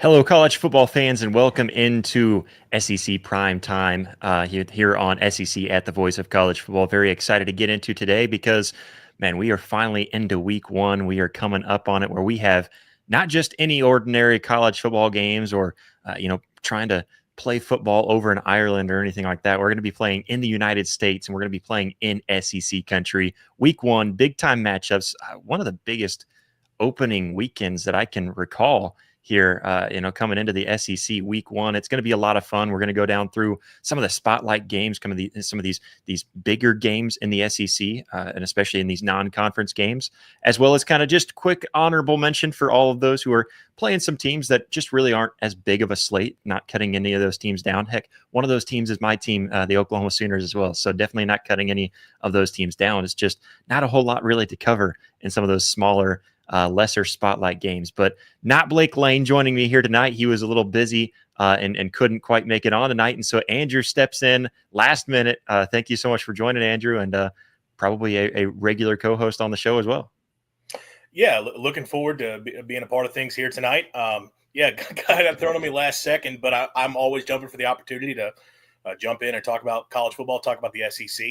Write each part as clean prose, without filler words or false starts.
Hello, college football fans, and welcome into SEC Primetime here on SEC at the Voice of College Football. Very excited to get into today because, man, we are finally into week one. We are coming up on it where we have not just any ordinary college football games or, trying to play football over in Ireland or anything like that. We're going to be playing in the United States, and we're going to be playing in SEC country. Week one, big time matchups. One of the biggest opening weekends that I can recall here, coming into the SEC week one. It's going to be a lot of fun. We're going to go down through some of the spotlight games, some of these bigger games in the SEC, and especially in these non-conference games, as well as kind of just quick honorable mention for all of those who are playing some teams that just really aren't as big of a slate, not cutting any of those teams down. Heck, one of those teams is my team, the Oklahoma Sooners as well. So definitely not cutting any of those teams down. It's just not a whole lot really to cover in some of those smaller lesser spotlight games. But not Blake Lane joining me here tonight. He was a little busy and couldn't quite make it on tonight. And so Andrew steps in last minute. Thank you so much for joining, Andrew, and probably a regular co-host on the show as well. Yeah, looking forward to being a part of things here tonight. Yeah, kind of thrown on me last second, but I'm always jumping for the opportunity to jump in and talk about college football, talk about the SEC.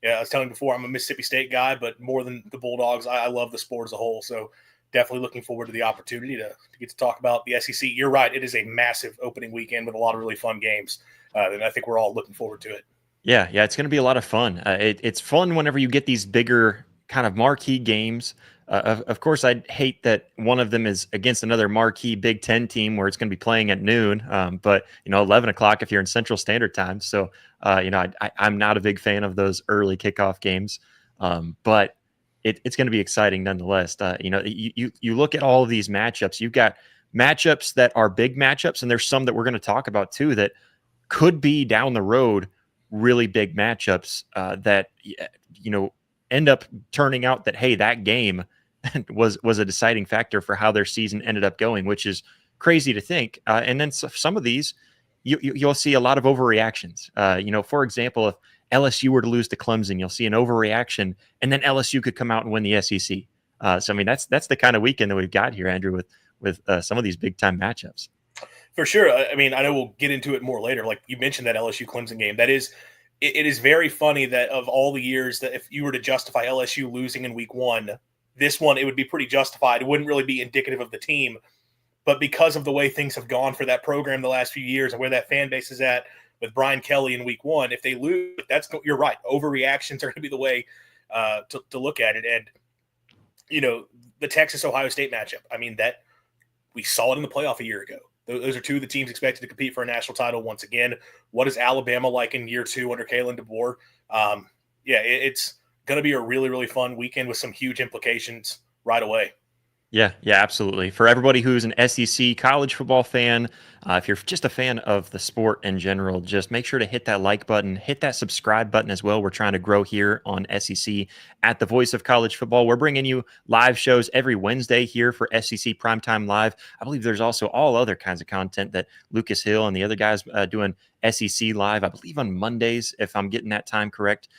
Yeah, I was telling you before, I'm a Mississippi State guy, but more than the Bulldogs, I love the sport as a whole. So definitely looking forward to the opportunity to get to talk about the SEC. You're right. It is a massive opening weekend with a lot of really fun games. And I think we're all looking forward to it. Yeah, it's going to be a lot of fun. It's fun whenever you get these bigger kind of marquee games. Of course, I'd hate that one of them is against another marquee Big Ten team where it's going to be playing at noon, but 11 o'clock if you're in Central Standard Time. So, I'm not a big fan of those early kickoff games, but it's going to be exciting nonetheless. You look at all of these matchups. You've got matchups that are big matchups, and there's some that we're going to talk about too that could be down the road really big matchups that end up turning out that, hey, that game was a deciding factor for how their season ended up going, which is crazy to think. And then some of these, you'll see a lot of overreactions. For example, if LSU were to lose to Clemson, you'll see an overreaction, and then LSU could come out and win the SEC. So I mean, that's the kind of weekend that we've got here, Andrew, with some of these big time matchups. For sure. I mean, I know we'll get into it more later. Like you mentioned that LSU Clemson game. It is very funny that of all the years that if you were to justify LSU losing in week one, this one, it would be pretty justified. It wouldn't really be indicative of the team. But because of the way things have gone for that program the last few years and where that fan base is at with Brian Kelly in week one, if they lose, you're right. Overreactions are going to be the way to look at it. And, the Texas-Ohio State matchup, I mean, that we saw it in the playoff a year ago. Those are two of the teams expected to compete for a national title once again. What is Alabama like in year two under Kalen DeBoer? It's going to be a really, really fun weekend with some huge implications right away. Yeah, absolutely. For everybody who's an SEC college football fan, if you're just a fan of the sport in general, just make sure to hit that like button, hit that subscribe button as well. We're trying to grow here on SEC at the Voice of College Football. We're bringing you live shows every Wednesday here for SEC Primetime Live. I believe there's also all other kinds of content that Lucas Hill and the other guys doing SEC Live, I believe on Mondays, if I'm getting that time correct.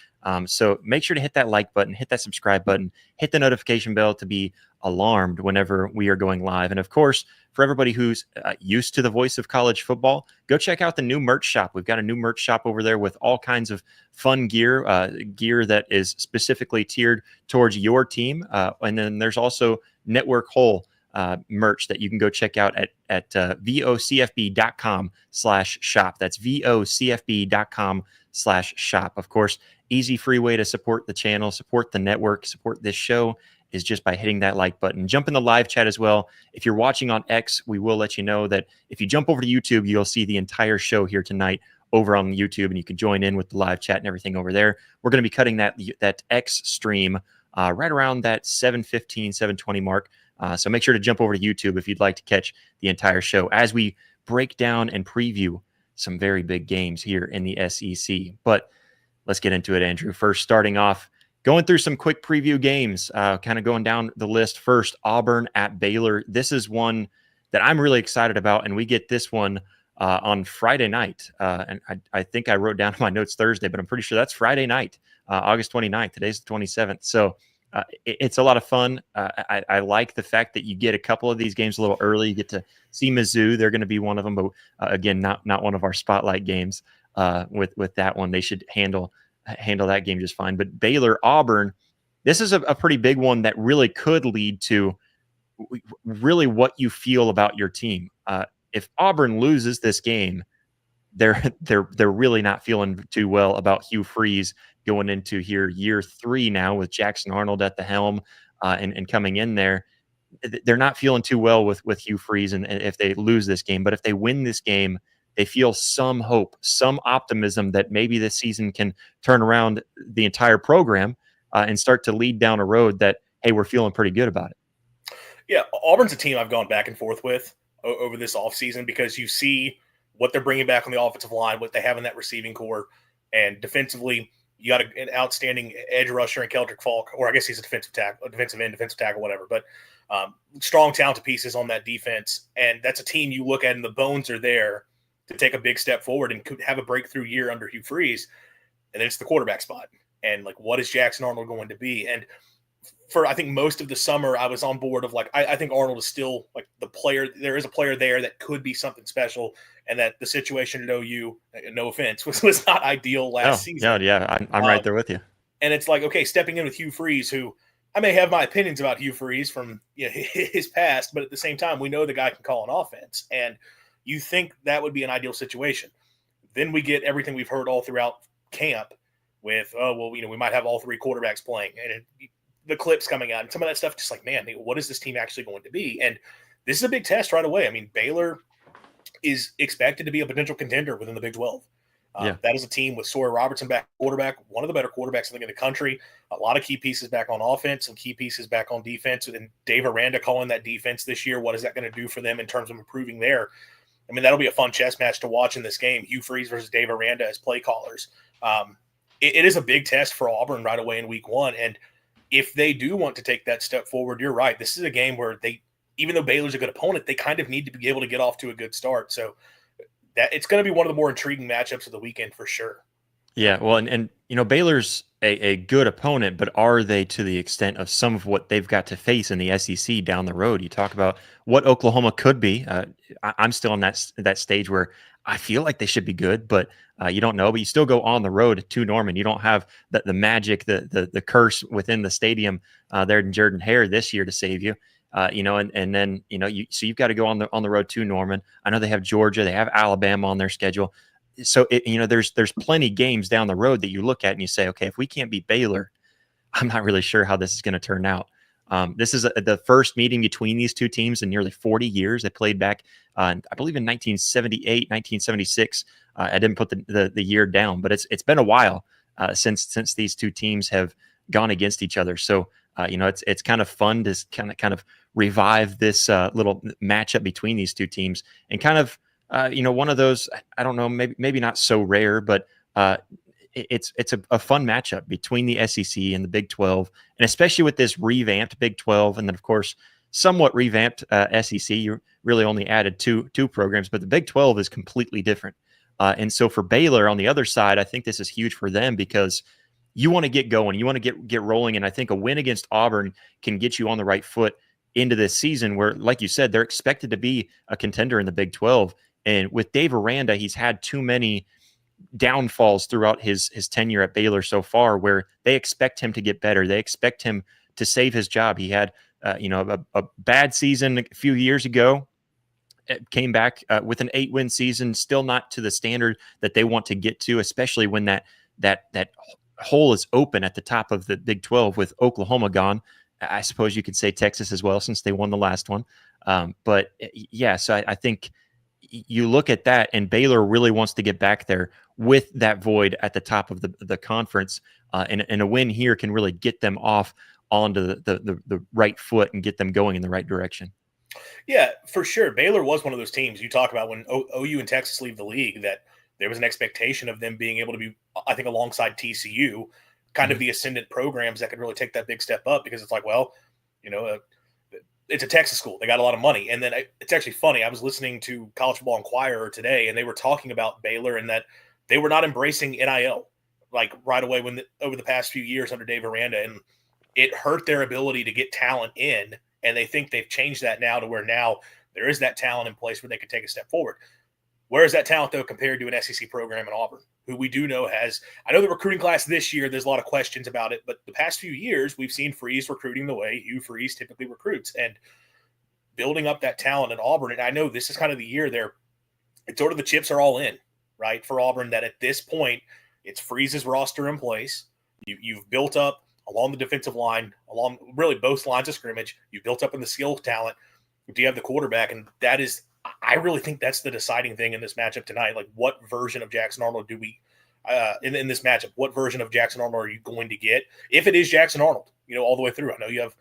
So make sure to hit that like button, hit that subscribe button, hit the notification bell to be alarmed whenever we are going live. And of course, for everybody who's used to the Voice of College Football, go check out the new merch shop. We've got a new merch shop over there with all kinds of fun gear that is specifically tiered towards your team. And then there's also Network Whole merch that you can go check out at vocfb.com/shop. That's vocfb.com/shop. Of course, easy, free way to support the channel, support the network, support this show is just by hitting that like button. Jump in the live chat as well. If you're watching on X, we will let you know that if you jump over to YouTube, you'll see the entire show here tonight over on YouTube, and you can join in with the live chat and everything over there. We're going to be cutting that X stream right around that 7:15, 7:20 mark. So make sure to jump over to YouTube if you'd like to catch the entire show as we break down and preview some very big games here in the SEC. But let's get into it, Andrew. First, starting off, going through some quick preview games, kind of going down the list. First, Auburn at Baylor. This is one that I'm really excited about, and we get this one on Friday night. And I think I wrote down in my notes Thursday, but I'm pretty sure that's Friday night, August 29th. Today's the 27th. So It's a lot of fun. I like the fact that you get a couple of these games a little early. You get to see Mizzou; they're going to be one of them, but again, not one of our spotlight games. With that one, they should handle that game just fine. But Baylor Auburn, this is a pretty big one that really could lead to really what you feel about your team. If Auburn loses this game, they're really not feeling too well about Hugh Freeze going into here year 3 now with Jackson Arnold at the helm, and coming in there. They're not feeling too well with Hugh Freeze, and if they lose this game. But if they win this game, they feel some hope, some optimism that maybe this season can turn around the entire program, and start to lead down a road that, hey, we're feeling pretty good about it. Yeah, Auburn's a team I've gone back and forth with over this offseason because you see what they're bringing back on the offensive line, what they have in that receiving core, and defensively, you got an outstanding edge rusher in Keldrick Falk, or I guess he's a defensive tackle, defensive end, defensive tackle, whatever. But strong, talented pieces on that defense, and that's a team you look at, and the bones are there to take a big step forward and could have a breakthrough year under Hugh Freeze. And then it's the quarterback spot, and like, what is Jackson Arnold going to be? And for I think most of the summer, I was on board of like I think Arnold is still like the player. There is a player there that could be something special, and that the situation at OU, no offense, was not ideal last season. Yeah, I'm right there with you. And it's like, okay, stepping in with Hugh Freeze, who I may have my opinions about Hugh Freeze from his past, but at the same time, we know the guy can call an offense, and you think that would be an ideal situation. Then we get everything we've heard all throughout camp with, we might have all 3 quarterbacks playing, and the clips coming out and some of that stuff, just like, man, what is this team actually going to be? And this is a big test right away. I mean, Baylor is expected to be a potential contender within the Big 12. That is a team with Sawyer Robertson back quarterback, one of the better quarterbacks I think in the country. A lot of key pieces back on offense and key pieces back on defense. And Dave Aranda calling that defense this year. What is that going to do for them in terms of improving there? I mean, that'll be a fun chess match to watch in this game. Hugh Freeze versus Dave Aranda as play callers. It is a big test for Auburn right away in week 1. And if they do want to take that step forward, you're right. This is a game where even though Baylor's a good opponent, they kind of need to be able to get off to a good start. So that it's going to be one of the more intriguing matchups of the weekend for sure. Yeah, well, and Baylor's a good opponent, but are they to the extent of some of what they've got to face in the SEC down the road? You talk about what Oklahoma could be. I'm still in that stage where I feel like they should be good, but you don't know. But you still go on the road to Norman. You don't have the magic, the curse within the stadium there in Jordan-Hare this year to save you. And then so you've got to go on the road to Norman. I know they have Georgia, they have Alabama on their schedule. So there's plenty games down the road that you look at and you say, okay, if we can't beat Baylor, I'm not really sure how this is going to turn out. This is the first meeting between these two teams in nearly 40 years. They played back, I believe, in 1978, 1976. I didn't put the year down, but it's been a while since these two teams have gone against each other. So it's kind of fun to kind of revive this little matchup between these two teams and kind of one of those, I don't know, maybe not so rare, but it's a fun matchup between the SEC and the Big 12, and especially with this revamped Big 12, and then of course somewhat revamped SEC. You really only added two programs, but the Big 12 is completely different. And so for Baylor on the other side, I think this is huge for them because you want to get going, you want to get rolling, and I think a win against Auburn can get you on the right foot into this season where, like you said, they're expected to be a contender in the Big 12. And with Dave Aranda, he's had too many downfalls throughout his tenure at Baylor so far where they expect him to get better. They expect him to save his job. He had a bad season a few years ago, came back with an 8-win season, still not to the standard that they want to get to, especially when that hole is open at the top of the Big 12 with Oklahoma gone. I suppose you could say Texas as well since they won the last one. But yeah, so I think you look at that, and Baylor really wants to get back there with that void at the top of the conference, and a win here can really get them off onto the right foot and get them going in the right direction. Yeah, for sure. Baylor was one of those teams you talk about when OU and Texas leave the league, that there was an expectation of them being able to be, I think, alongside TCU, kind of the ascendant programs that could really take that big step up, because it's like, well, it's a Texas school. They got a lot of money. And then it's actually funny. I was listening to College Football Inquirer today, and they were talking about Baylor and that they were not embracing NIL like right away over the past few years under Dave Aranda. And it hurt their ability to get talent in, and they think they've changed that now to where now there is that talent in place where they can take a step forward. Where is that talent, though, compared to an SEC program in Auburn, who we do know has – I know the recruiting class this year, there's a lot of questions about it, but the past few years, we've seen Freeze recruiting the way Hugh Freeze typically recruits, and building up that talent in Auburn. And I know this is kind of the year there – it's sort of the chips are all in, right, for Auburn, that at this point, it's Freeze's roster in place. You've built up along the defensive line, along really both lines of scrimmage. You've built up in the skill talent. Do you have the quarterback? And that is – I really think that's the deciding thing in this matchup tonight. Like, what version of Jackson Arnold do we in this matchup? What version of Jackson Arnold are you going to get? If it is Jackson Arnold, all the way through. I know you have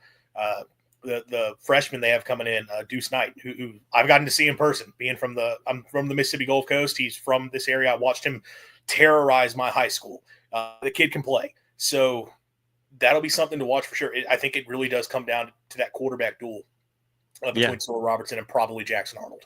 the freshman they have coming in, Deuce Knight, who I've gotten to see in person. I'm from the Mississippi Gulf Coast. He's from this area. I watched him terrorize my high school. The kid can play, so that'll be something to watch for sure. I think it really does come down to that quarterback duel between Sorrell Robertson and probably Jackson Arnold.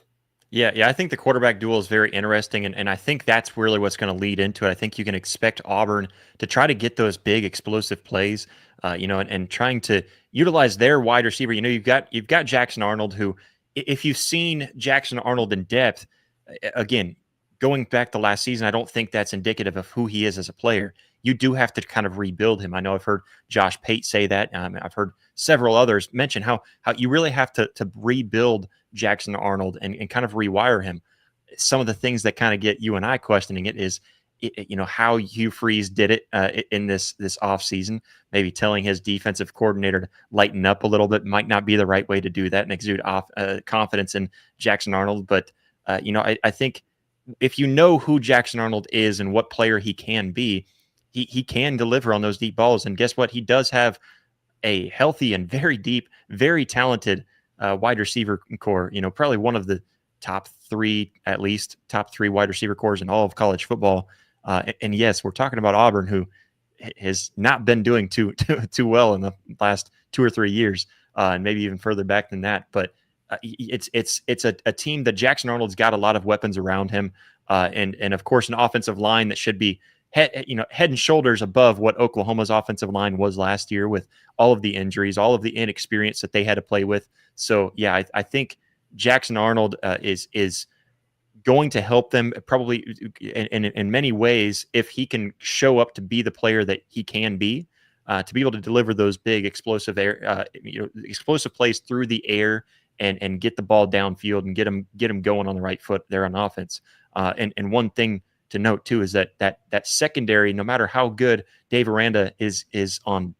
Yeah, I think the quarterback duel is very interesting, and I think that's really what's going to lead into it. I think you can expect Auburn to try to get those big explosive plays, and trying to utilize their wide receiver. You've got Jackson Arnold, who, if you've seen Jackson Arnold in depth, again, going back to last season, I don't think that's indicative of who he is as a player. You do have to kind of rebuild him. I know I've heard Josh Pate say that. I've heard several others mention how you really have to rebuild Jackson Arnold and kind of rewire him. Some of the things that kind of get you and I questioning it is, how Hugh Freeze did it in this offseason, maybe telling his defensive coordinator to lighten up a little bit might not be the right way to do that and exude confidence in Jackson Arnold. But, I think if you know who Jackson Arnold is and what player he can be, he can deliver on those deep balls. And guess what? He does have a healthy and very deep, very talented wide receiver core. Probably one of the top three wide receiver cores in all of college football. And yes, we're talking about Auburn, who has not been doing too well in the last 2 or 3 years, and maybe even further back than that. But it's a team that Jackson Arnold's got a lot of weapons around him, and of course an offensive line that should be head and shoulders above what Oklahoma's offensive line was last year, with all of the injuries, all of the inexperience that they had to play with. So yeah, I think Jackson Arnold is going to help them probably in many ways if he can show up to be the player that he can be, to be able to deliver those big explosive explosive plays through the air and get the ball downfield and get them going on the right foot there on offense. And one thing to note too is that secondary, no matter how good Dave Aranda is on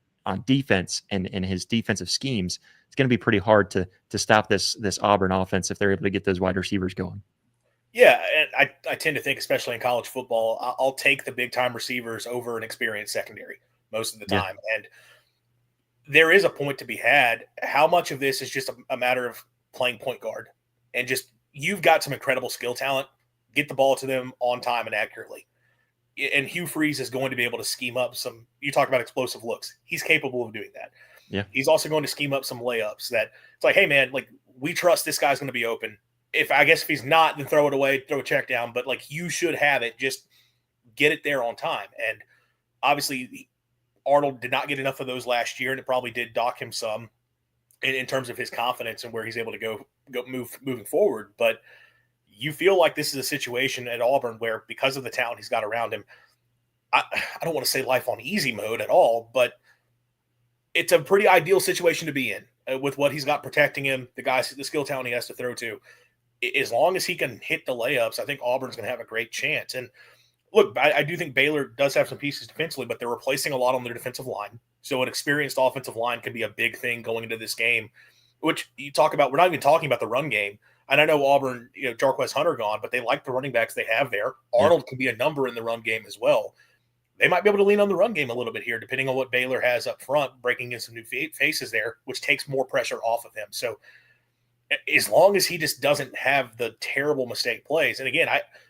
defense and his defensive schemes, it's going to be pretty hard to stop this Auburn offense if they're able to get those wide receivers going. Yeah, and I tend to think, especially in college football, I'll take the big-time receivers over an experienced secondary most of the time. Yeah. And there is a point to be had. How much of this is just a matter of playing point guard? And just, you've got some incredible skill talent. Get the ball to them on time and accurately. And Hugh Freeze is going to be able to scheme up some – you talk about explosive looks. He's capable of doing that. Yeah. He's also going to scheme up some layups that it's like, hey, man, like, we trust this guy's going to be open. If he's not, then throw it away, throw a check down. But like, you should have it, just get it there on time. And obviously, Arnold did not get enough of those last year, and it probably did dock him some in terms of his confidence and where he's able to moving forward. But you feel like this is a situation at Auburn where, because of the talent he's got around him, I don't want to say life on easy mode at all, but it's a pretty ideal situation to be in with what he's got protecting him, the skill talent he has to throw to. As long as he can hit the layups, I think Auburn's going to have a great chance. And look, I do think Baylor does have some pieces defensively, but they're replacing a lot on their defensive line. So an experienced offensive line can be a big thing going into this game, which you talk about. We're not even talking about the run game. And I know Auburn, Jarquez Hunter gone, but they like the running backs they have there. Arnold can be a number in the run game as well. They might be able to lean on the run game a little bit here, depending on what Baylor has up front, breaking in some new faces there, which takes more pressure off of him. So as long as he just doesn't have the terrible mistake plays. And again,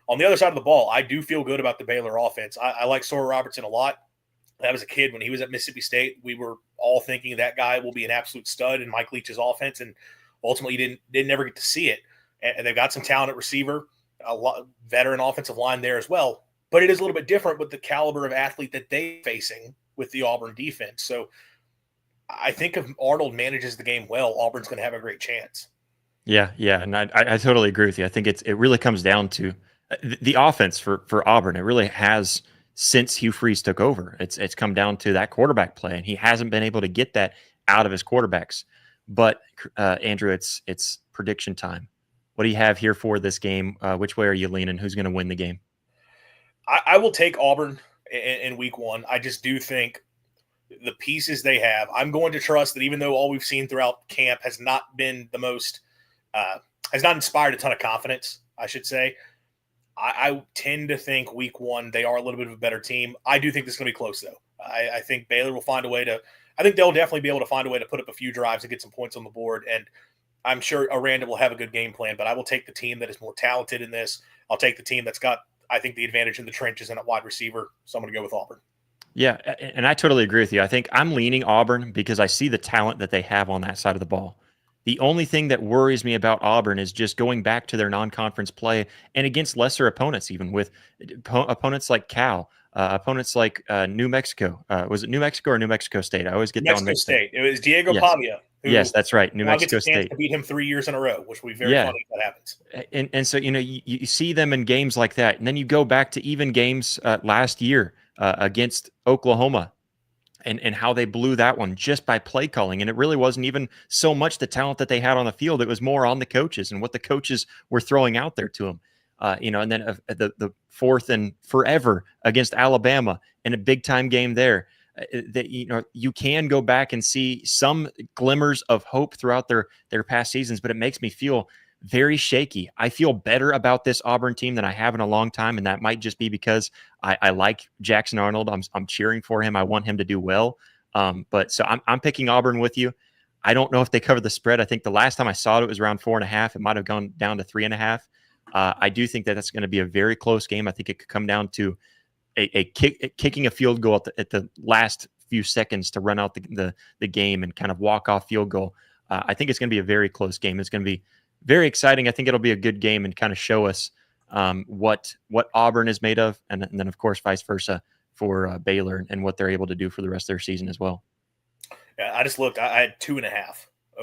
on the other side of the ball, I do feel good about the Baylor offense. I like Sorrell Robertson a lot. That was a kid when he was at Mississippi State. We were all thinking that guy will be an absolute stud in Mike Leach's offense, and ultimately didn't never get to see it. And they've got some talent at receiver, a lot veteran offensive line there as well. But it is a little bit different with the caliber of athlete that they're facing with the Auburn defense. So I think if Arnold manages the game well, Auburn's going to have a great chance. Yeah, yeah, and I totally agree with you. I think it really comes down to the offense for Auburn. It really has since Hugh Freeze took over. It's come down to that quarterback play, and he hasn't been able to get that out of his quarterbacks. But Andrew, it's prediction time. What do you have here for this game? Which way are you leaning? Who's going to win the game? I will take Auburn in week one. I just do think the pieces they have, I'm going to trust that even though all we've seen throughout camp has not been the most, has not inspired a ton of confidence, I should say. I tend to think week one, they are a little bit of a better team. I do think this is going to be close, though. I think Baylor will find a way to, I think they'll definitely be able to find a way to put up a few drives and get some points on the board. And I'm sure Aranda will have a good game plan, but I will take the team that is more talented in this. I'll take the team that's got, I think, the advantage in the trenches and at wide receiver. So I'm going to go with Auburn. Yeah, and I totally agree with you. I think I'm leaning Auburn because I see the talent that they have on that side of the ball. The only thing that worries me about Auburn is just going back to their non-conference play and against lesser opponents, even with opponents like Cal, opponents like New Mexico. Was it New Mexico or New Mexico State? I always get that one Mexico mixed up. State. It was Diego Yes, Pavia who yes, that's right, New now gets Mexico a chance State. to beat him 3 years in a row, which will be very Yeah, funny if that happens. and so you see them in games like that, and then you go back to even games last year against Oklahoma. And how they blew that one just by play calling. And it really wasn't even so much the talent that they had on the field. It was more on the coaches and what the coaches were throwing out there to them. And then the fourth and forever against Alabama in a big time game there. That you can go back and see some glimmers of hope throughout their past seasons, but it makes me feel very shaky. I feel better about this Auburn team than I have in a long time, and that might just be because I like Jackson Arnold. I'm cheering for him. I want him to do well. But so I'm picking Auburn with you. I don't know if they cover the spread. I think the last time I saw it was around 4.5. It might have gone down to 3.5. I do think that that's going to be a very close game. I think it could come down to kicking a field goal at the last few seconds to run out the game and kind of walk off field goal. I think it's going to be a very close game. It's going to be very exciting. I think it'll be a good game and kind of show us what Auburn is made of, and then of course vice versa for Baylor and what they're able to do for the rest of their season as well. Yeah, I just looked. I had 2.5.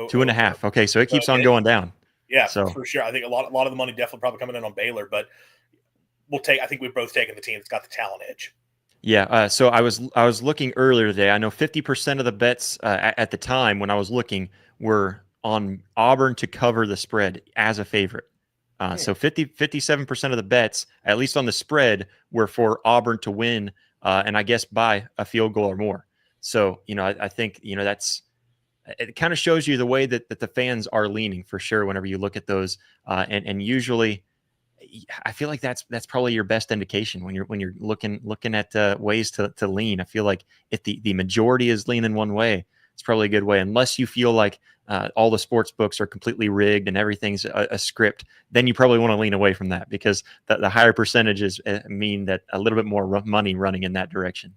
2.5. Okay, so it keeps on going down. Yeah, so for sure. I think a lot of the money definitely probably coming in on Baylor, but I think we've both taken the team that's got the talent edge. Yeah. So I was looking earlier today. I know 50% of the bets at the time when I was looking were on Auburn to cover the spread as a favorite. So 57% of the bets, at least on the spread, were for Auburn to win, and I guess by a field goal or more. So, I think, it kind of shows you the way that the fans are leaning for sure whenever you look at those. And usually I feel like that's probably your best indication when you're looking at ways to lean. I feel like if the majority is leaning one way, it's probably a good way, unless you feel like all the sports books are completely rigged and everything's a script. Then you probably want to lean away from that because the higher percentages mean that a little bit more money running in that direction.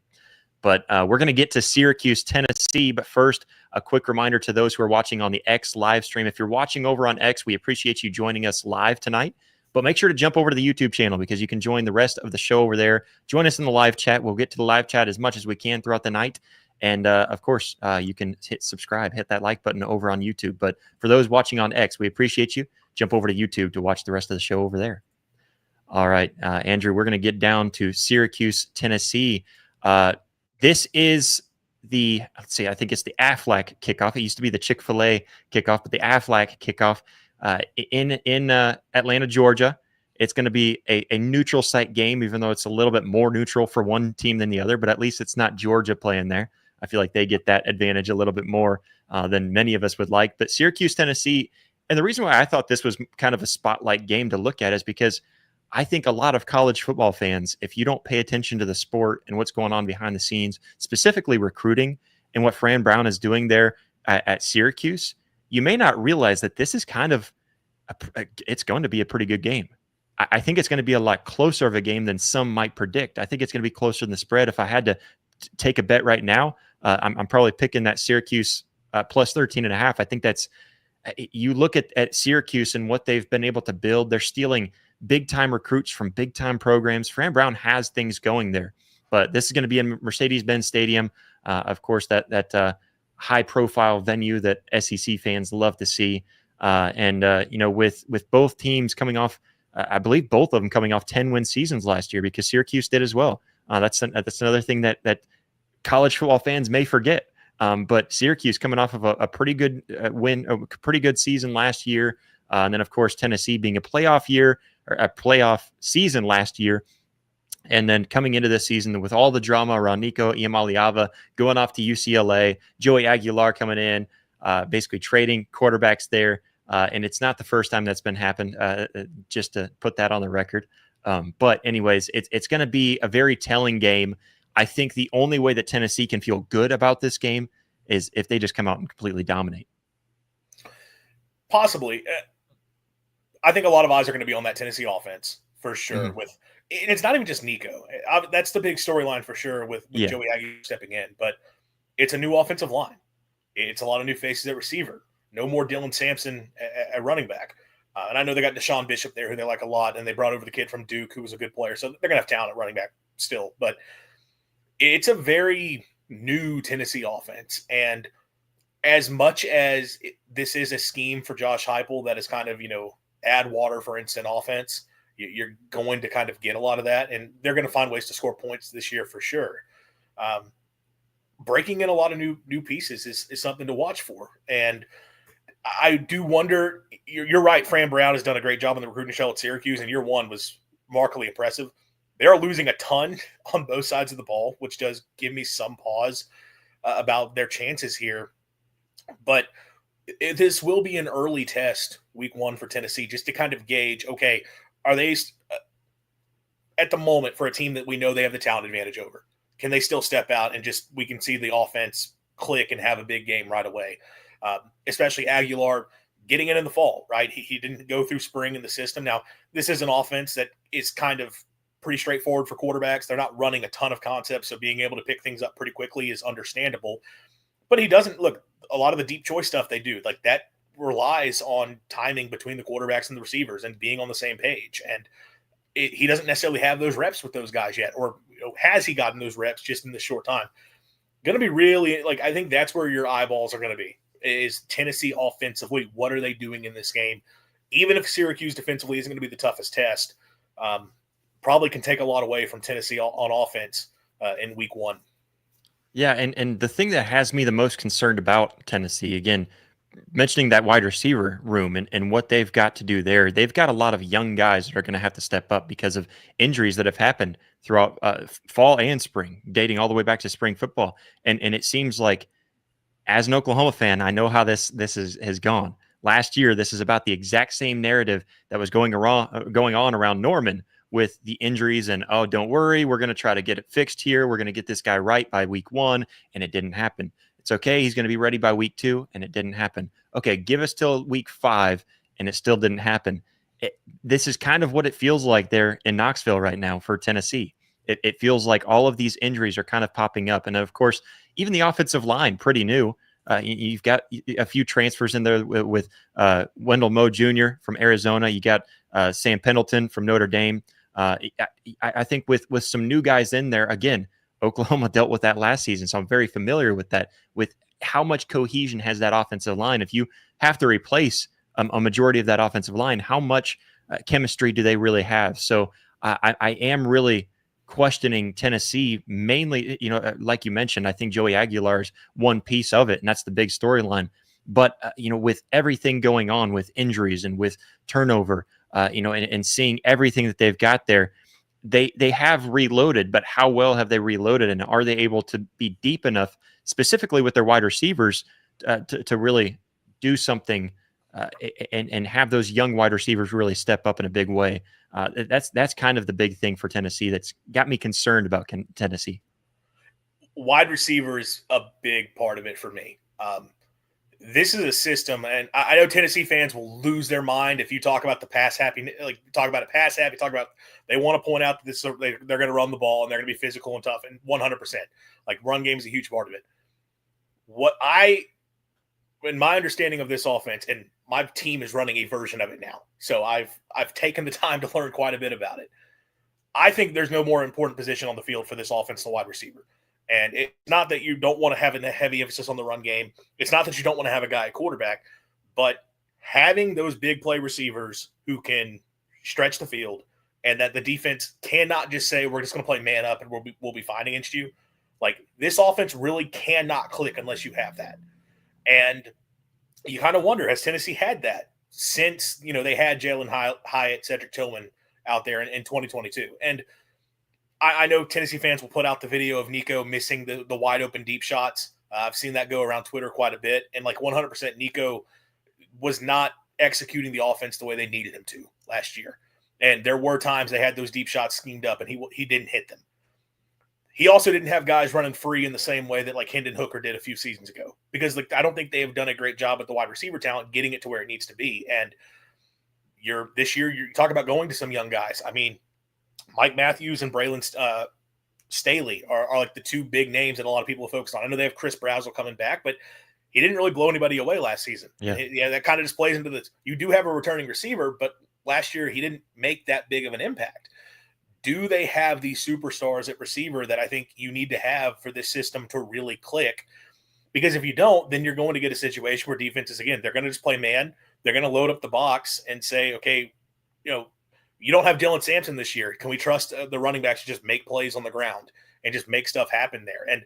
But we're going to get to Syracuse, Tennessee. But first, a quick reminder to those who are watching on the X live stream. If you're watching over on X, we appreciate you joining us live tonight. But make sure to jump over to the YouTube channel because you can join the rest of the show over there. Join us in the live chat. We'll get to the live chat as much as we can throughout the night. And, of course, you can hit subscribe, hit that like button over on YouTube. But for those watching on X, we appreciate you. Jump over to YouTube to watch the rest of the show over there. All right, Andrew, we're going to get down to Syracuse, Tennessee. This is let's see, I think it's the Aflac kickoff. It used to be the Chick-fil-A kickoff, but the Aflac kickoff in Atlanta, Georgia. It's going to be a neutral site game, even though it's a little bit more neutral for one team than the other, but at least it's not Georgia playing there. I feel like they get that advantage a little bit more than many of us would like. But Syracuse, Tennessee, and the reason why I thought this was kind of a spotlight game to look at is because I think a lot of college football fans, if you don't pay attention to the sport and what's going on behind the scenes, specifically recruiting and what Fran Brown is doing there at Syracuse, you may not realize that this is kind of it's going to be a pretty good game. I think it's going to be a lot closer of a game than some might predict. I think it's going to be closer than the spread. If I had to take a bet right now, I'm probably picking that Syracuse plus 13.5. I think that's you look at Syracuse and what they've been able to build. They're stealing big-time recruits from big-time programs. Fran Brown has things going there, but this is going to be in Mercedes-Benz Stadium. Of course, that high-profile venue that SEC fans love to see. With both teams coming off, I believe both of them coming off 10-win seasons last year, because Syracuse did as well. That's another thing that college football fans may forget. But Syracuse coming off of a pretty good win, a pretty good season last year. And then, of course, Tennessee being a playoff season last year. And then coming into this season with all the drama around Nico Iamaleava going off to UCLA, Joey Aguilar coming in, basically trading quarterbacks there. And it's not the first time that's been happened, just to put that on the record. But anyways, it's going to be a very telling game. I think the only way that Tennessee can feel good about this game is if they just come out and completely dominate. Possibly. I think a lot of eyes are going to be on that Tennessee offense for sure. And it's not even just Nico. That's the big storyline for sure with Joey Aguilar stepping in. But it's a new offensive line. It's a lot of new faces at receiver. No more Dylan Sampson at running back. And I know they got Deshaun Bishop there, who they like a lot, and they brought over the kid from Duke, who was a good player. So they're going to have talent at running back still. But it's a very new Tennessee offense. And as much as this is a scheme for Josh Heupel that is kind of, add water for instant offense, you're going to kind of get a lot of that. And they're going to find ways to score points this year for sure. Breaking in a lot of new pieces is something to watch for. And I do wonder, you're right, Fran Brown has done a great job on the recruiting show at Syracuse, and year one was remarkably impressive. They're losing a ton on both sides of the ball, which does give me some pause about their chances here. But this will be an early test week one for Tennessee, just to kind of gauge, okay, are they at the moment, for a team that we know they have the talent advantage over, can they still step out and just, we can see the offense click and have a big game right away? Especially Aguilar getting it in the fall, right? He didn't go through spring in the system. Now, this is an offense that is kind of pretty straightforward for quarterbacks. They're not running a ton of concepts, so being able to pick things up pretty quickly is understandable. But he doesn't look, a lot of the deep choice stuff they do, like that relies on timing between the quarterbacks and the receivers and being on the same page. And he doesn't necessarily have those reps with those guys yet, or has he gotten those reps just in this short time? Going to be really, I think that's where your eyeballs are going to be, is Tennessee offensively. What are they doing in this game? Even if Syracuse defensively isn't going to be the toughest test, probably can take a lot away from Tennessee on offense in week one. Yeah, and the thing that has me the most concerned about Tennessee, again, mentioning that wide receiver room and what they've got to do there, they've got a lot of young guys that are going to have to step up because of injuries that have happened throughout fall and spring, dating all the way back to spring football. And it seems like, as an Oklahoma fan, I know how this has gone. Last year, this is about the exact same narrative that was going on around Norman, with the injuries and, oh, don't worry, we're going to try to get it fixed here. We're going to get this guy right by week one, and it didn't happen. It's okay, he's going to be ready by week two, and it didn't happen. Okay, give us till week 5, and it still didn't happen. This is kind of what it feels like there in Knoxville right now for Tennessee. It feels like all of these injuries are kind of popping up. And, of course, even the offensive line, pretty new. You've got a few transfers in there with Wendell Moe Jr. from Arizona. You got Sam Pendleton from Notre Dame. I think with some new guys in there, again, Oklahoma dealt with that last season, so I'm very familiar with that, with how much cohesion has that offensive line. If you have to replace a majority of that offensive line, how much chemistry do they really have? So I am really questioning Tennessee, mainly, like you mentioned, I think Joey Aguilar is one piece of it, and that's the big storyline. But, with everything going on with injuries and with turnover, and seeing everything that they've got there, they have reloaded, but how well have they reloaded? And are they able to be deep enough, specifically with their wide receivers, to really do something and have those young wide receivers really step up in a big way? That's kind of the big thing for Tennessee that's got me concerned about Tennessee. Wide receiver is a big part of it for me. This is a system, and I know Tennessee fans will lose their mind if you talk about the pass happy, talk about they want to point out that they're going to run the ball and they're going to be physical and tough, and 100%. Run game is a huge part of it. In my understanding of this offense, and my team is running a version of it now, so I've taken the time to learn quite a bit about it. I think there's no more important position on the field for this offense than wide receiver. And it's not that you don't want to have a heavy emphasis on the run game. It's not that you don't want to have a guy at quarterback, but having those big play receivers who can stretch the field and that the defense cannot just say, we're just going to play man up and we'll be fine against you. Like, this offense really cannot click unless you have that. And you kind of wonder, has Tennessee had that since, they had Jalen Hyatt, Cedric Tillman out there in 2022? And I know Tennessee fans will put out the video of Nico missing the wide open deep shots. I've seen that go around Twitter quite a bit. And like 100%, Nico was not executing the offense the way they needed him to last year. And there were times they had those deep shots schemed up and he didn't hit them. He also didn't have guys running free in the same way that like Hendon Hooker did a few seasons ago, because I don't think they have done a great job with the wide receiver talent getting it to where it needs to be. And this year you talk about going to some young guys. I mean, Mike Matthews and Braylon Staley are like the two big names that a lot of people are focused on. I know they have Chris Brazzell coming back, but he didn't really blow anybody away last season. Yeah, that kind of just plays into this. You do have a returning receiver, but last year he didn't make that big of an impact. Do they have these superstars at receiver that I think you need to have for this system to really click? Because if you don't, then you're going to get a situation where defenses, again, they're going to just play man. They're going to load up the box and say, okay, you don't have Dylan Sampson this year. Can we trust the running backs to just make plays on the ground and just make stuff happen there? And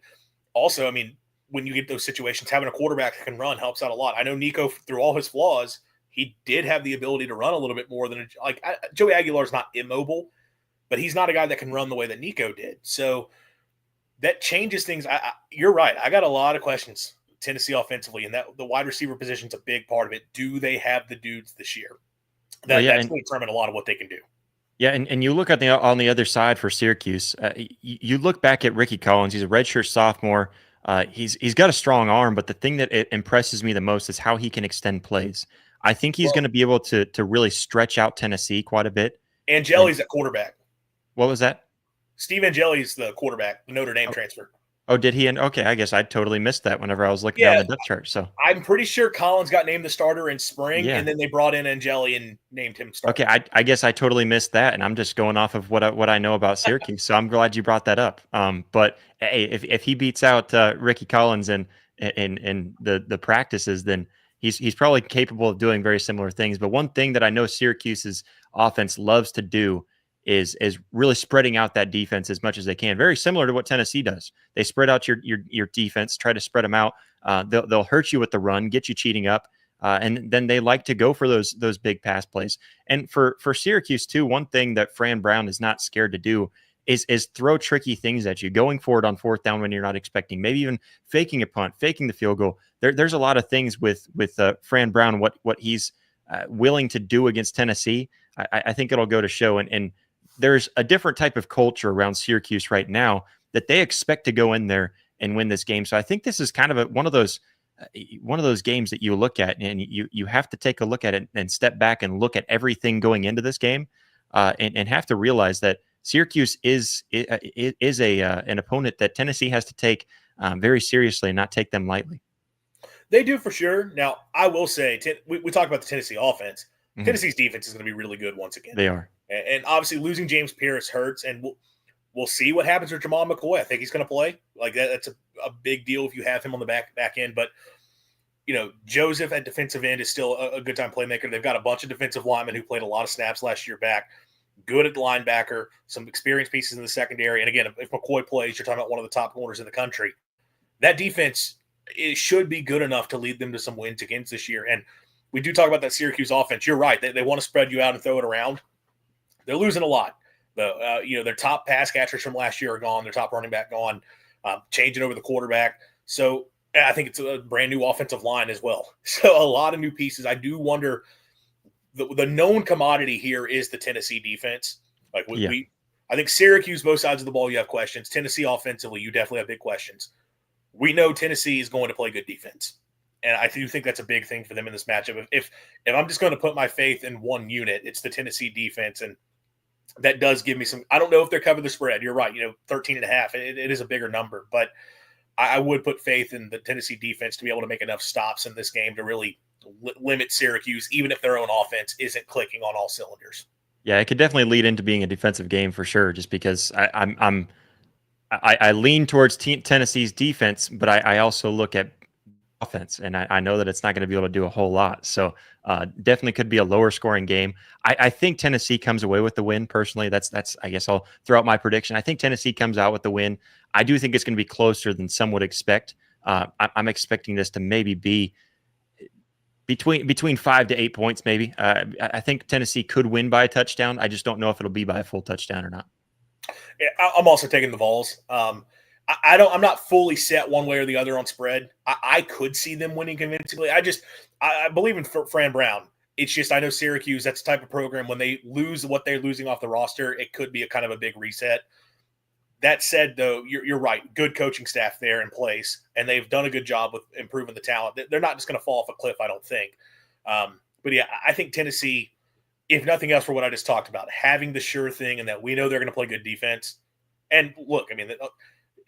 also, I mean, when you get those situations, having a quarterback that can run helps out a lot. I know Nico, through all his flaws, he did have the ability to run a little bit more than Joey Aguilar is not immobile, but he's not a guy that can run the way that Nico did. So that changes things. You're right. I got a lot of questions Tennessee offensively, and that the wide receiver position is a big part of it. Do they have the dudes this year? That's going to determine a lot of what they can do. Yeah, and you look at on the other side for Syracuse. You look back at Ricky Collins. He's a redshirt sophomore. He's got a strong arm, but the thing that impresses me the most is how he can extend plays. I think he's going to be able to really stretch out Tennessee quite a bit. Angeli's at quarterback. What was that? Steve Angeli's the quarterback, the Notre Dame transfer. Oh, did he? And okay, I guess I totally missed that whenever I was looking down the depth chart. So I'm pretty sure Collins got named the starter in spring, and then they brought in Angeli and named him starter. Okay, I guess I totally missed that, and I'm just going off of what I know about Syracuse. So I'm glad you brought that up. But hey, if he beats out Ricky Collins in the practices, then he's probably capable of doing very similar things. But one thing that I know Syracuse's offense loves to do is really spreading out that defense as much as they can. Very similar to what Tennessee does. They spread out your defense, try to spread them out. They'll hurt you with the run, get you cheating up, and then they like to go for those big pass plays. And for Syracuse too, one thing that Fran Brown is not scared to do is throw tricky things at you, going for it on fourth down when you're not expecting, maybe even faking a punt, faking the field goal. There's a lot of things with Fran Brown, what he's willing to do against Tennessee. I think it'll go to show. And there's a different type of culture around Syracuse right now that they expect to go in there and win this game. So I think this is kind of one of those games that you look at and you have to take a look at it and step back and look at everything going into this game and have to realize that Syracuse is an opponent that Tennessee has to take very seriously and not take them lightly. They do for sure. Now, I will say, we talk about the Tennessee offense. Mm-hmm. Tennessee's defense is going to be really good once again. They are. And obviously losing James Pierce hurts, and we'll see what happens with Jamal McCoy. I think he's going to play. Like that's a big deal if you have him on the back end. But Joseph at defensive end is still a good time playmaker. They've got a bunch of defensive linemen who played a lot of snaps last year back. Good at the linebacker, some experienced pieces in the secondary. And again, if McCoy plays, you're talking about one of the top corners in the country. That defense should be good enough to lead them to some wins against this year. And we do talk about that Syracuse offense. You're right. They want to spread you out and throw it around. They're losing a lot. Their top pass catchers from last year are gone. Their top running back gone. Changing over the quarterback. So I think it's a brand new offensive line as well. So a lot of new pieces. I do wonder. The known commodity here is the Tennessee defense. I think Syracuse, both sides of the ball, you have questions. Tennessee offensively, you definitely have big questions. We know Tennessee is going to play good defense. And I do think that's a big thing for them in this matchup. If I'm just going to put my faith in one unit, it's the Tennessee defense. And that does give me some – I don't know if they're covered the spread. You're right, 13.5. It is a bigger number. But I would put faith in the Tennessee defense to be able to make enough stops in this game to really limit Syracuse, even if their own offense isn't clicking on all cylinders. Yeah, it could definitely lead into being a defensive game for sure, just because I'm I lean towards Tennessee's defense, but I also look at offense, and I know that it's not going to be able to do a whole lot. So definitely could be a lower scoring game. I think Tennessee comes away with the win. Personally, that's I guess I'll throw out my prediction. I think Tennessee comes out with the win. I do think it's going to be closer than some would expect. I'm expecting this to maybe be between 5 to 8 points, maybe. I think Tennessee could win by a touchdown. I just don't know if it'll be by a full touchdown or not. Yeah, I'm also taking the Vols. I don't. I'm not fully set one way or the other on spread. I could see them winning convincingly. I believe in Fran Brown. It's just I know Syracuse. That's the type of program when they lose what they're losing off the roster, it could be a kind of a big reset. That said, though, you're right. Good coaching staff there in place, and they've done a good job with improving the talent. They're not just going to fall off a cliff, I don't think. But yeah, I think Tennessee, if nothing else for what I just talked about, having the sure thing and that we know they're going to play good defense. And look, I mean,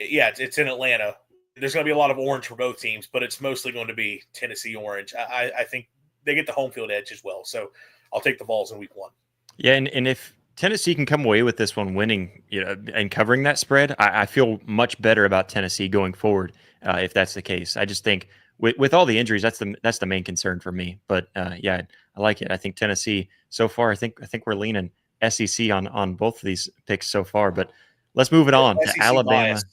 yeah, it's in Atlanta. There's going to be a lot of orange for both teams, but it's mostly going to be Tennessee orange. I think they get the home field edge as well. So I'll take the Vols in week 1. Yeah, and if Tennessee can come away with this one winning, and covering that spread, I feel much better about Tennessee going forward. If that's the case, I just think with all the injuries, that's the main concern for me. But yeah, I like it. I think Tennessee so far. I think we're leaning SEC on both of these picks so far. But let's move it on to SEC Alabama. bias,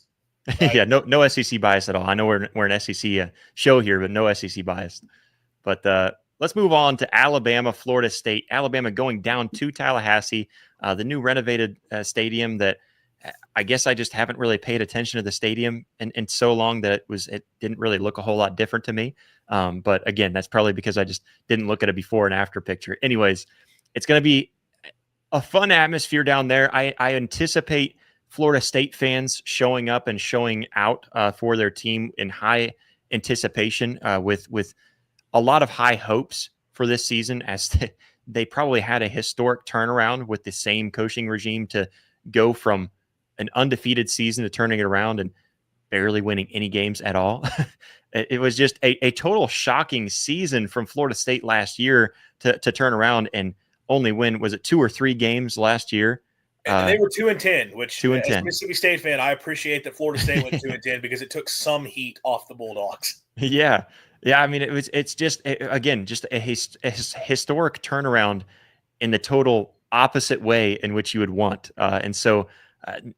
right? Yeah, no SEC bias at all. I know we're an SEC show here, but no SEC bias. But let's move on to Alabama, Florida State. Alabama going down to Tallahassee, the new renovated stadium that I guess I just haven't really paid attention to the stadium in so long that it didn't really look a whole lot different to me. But again, that's probably because I just didn't look at a before and after picture. Anyways, it's going to be a fun atmosphere down there. I anticipate Florida State fans showing up and showing out for their team in high anticipation with a lot of high hopes for this season, as they probably had a historic turnaround with the same coaching regime to go from an undefeated season to turning it around and barely winning any games at all. It was just a total shocking season from Florida State last year to turn around and only win, was it 2 or 3 games last year? And they were 2-10, which 2 and as a 10. Mississippi State fan, I appreciate that Florida State went 2-10 because it took some heat off the Bulldogs. Yeah. Yeah. I mean, it's just, again, just a historic turnaround in the total opposite way in which you would want. And so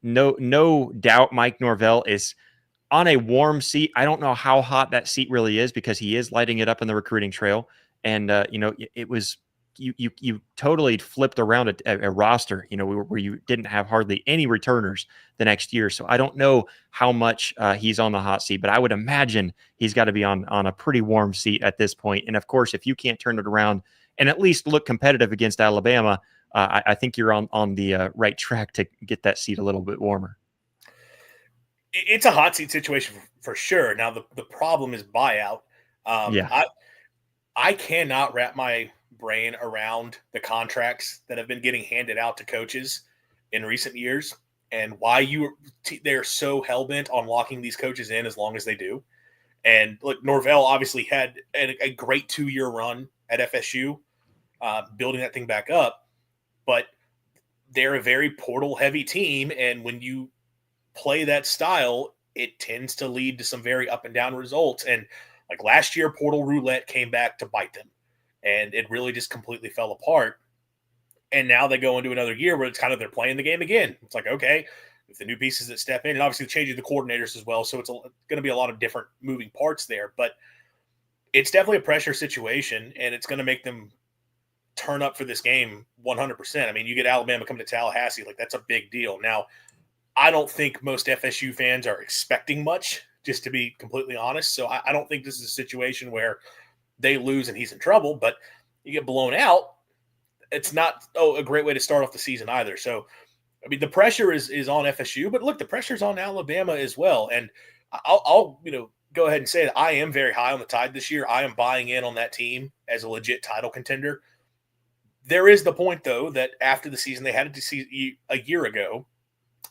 no doubt Mike Norvell is on a warm seat. I don't know how hot that seat really is because he is lighting it up in the recruiting trail. And, it was, you totally flipped around a roster, where you didn't have hardly any returners the next year. So I don't know how much he's on the hot seat, but I would imagine he's got to be on a pretty warm seat at this point. And of course, if you can't turn it around and at least look competitive against Alabama, I think you're on the right track to get that seat a little bit warmer. It's a hot seat situation for sure. Now, the problem is buyout. Yeah. I cannot wrap my brain around the contracts that have been getting handed out to coaches in recent years and why they're so hell-bent on locking these coaches in as long as they do. And look, Norvell obviously had a great 2-year run at FSU, building that thing back up, but they're a very portal-heavy team, and when you play that style, it tends to lead to some very up and down results. And like last year, portal roulette came back to bite them, and it really just completely fell apart. And now they go into another year where it's kind of they're playing the game again. It's like, okay, with the new pieces that step in, and obviously changing the coordinators as well, so it's going to be a lot of different moving parts there. But it's definitely a pressure situation, and it's going to make them turn up for this game 100%. I mean, you get Alabama coming to Tallahassee, like that's a big deal. Now, I don't think most FSU fans are expecting much, just to be completely honest. So I don't think this is a situation where they lose and he's in trouble, but you get blown out. It's not a great way to start off the season either. So, I mean, the pressure is on FSU, but look, the pressure's on Alabama as well. And I'll go ahead and say that I am very high on the Tide this year. I am buying in on that team as a legit title contender. There is the point, though, that after the season they had to see a year ago,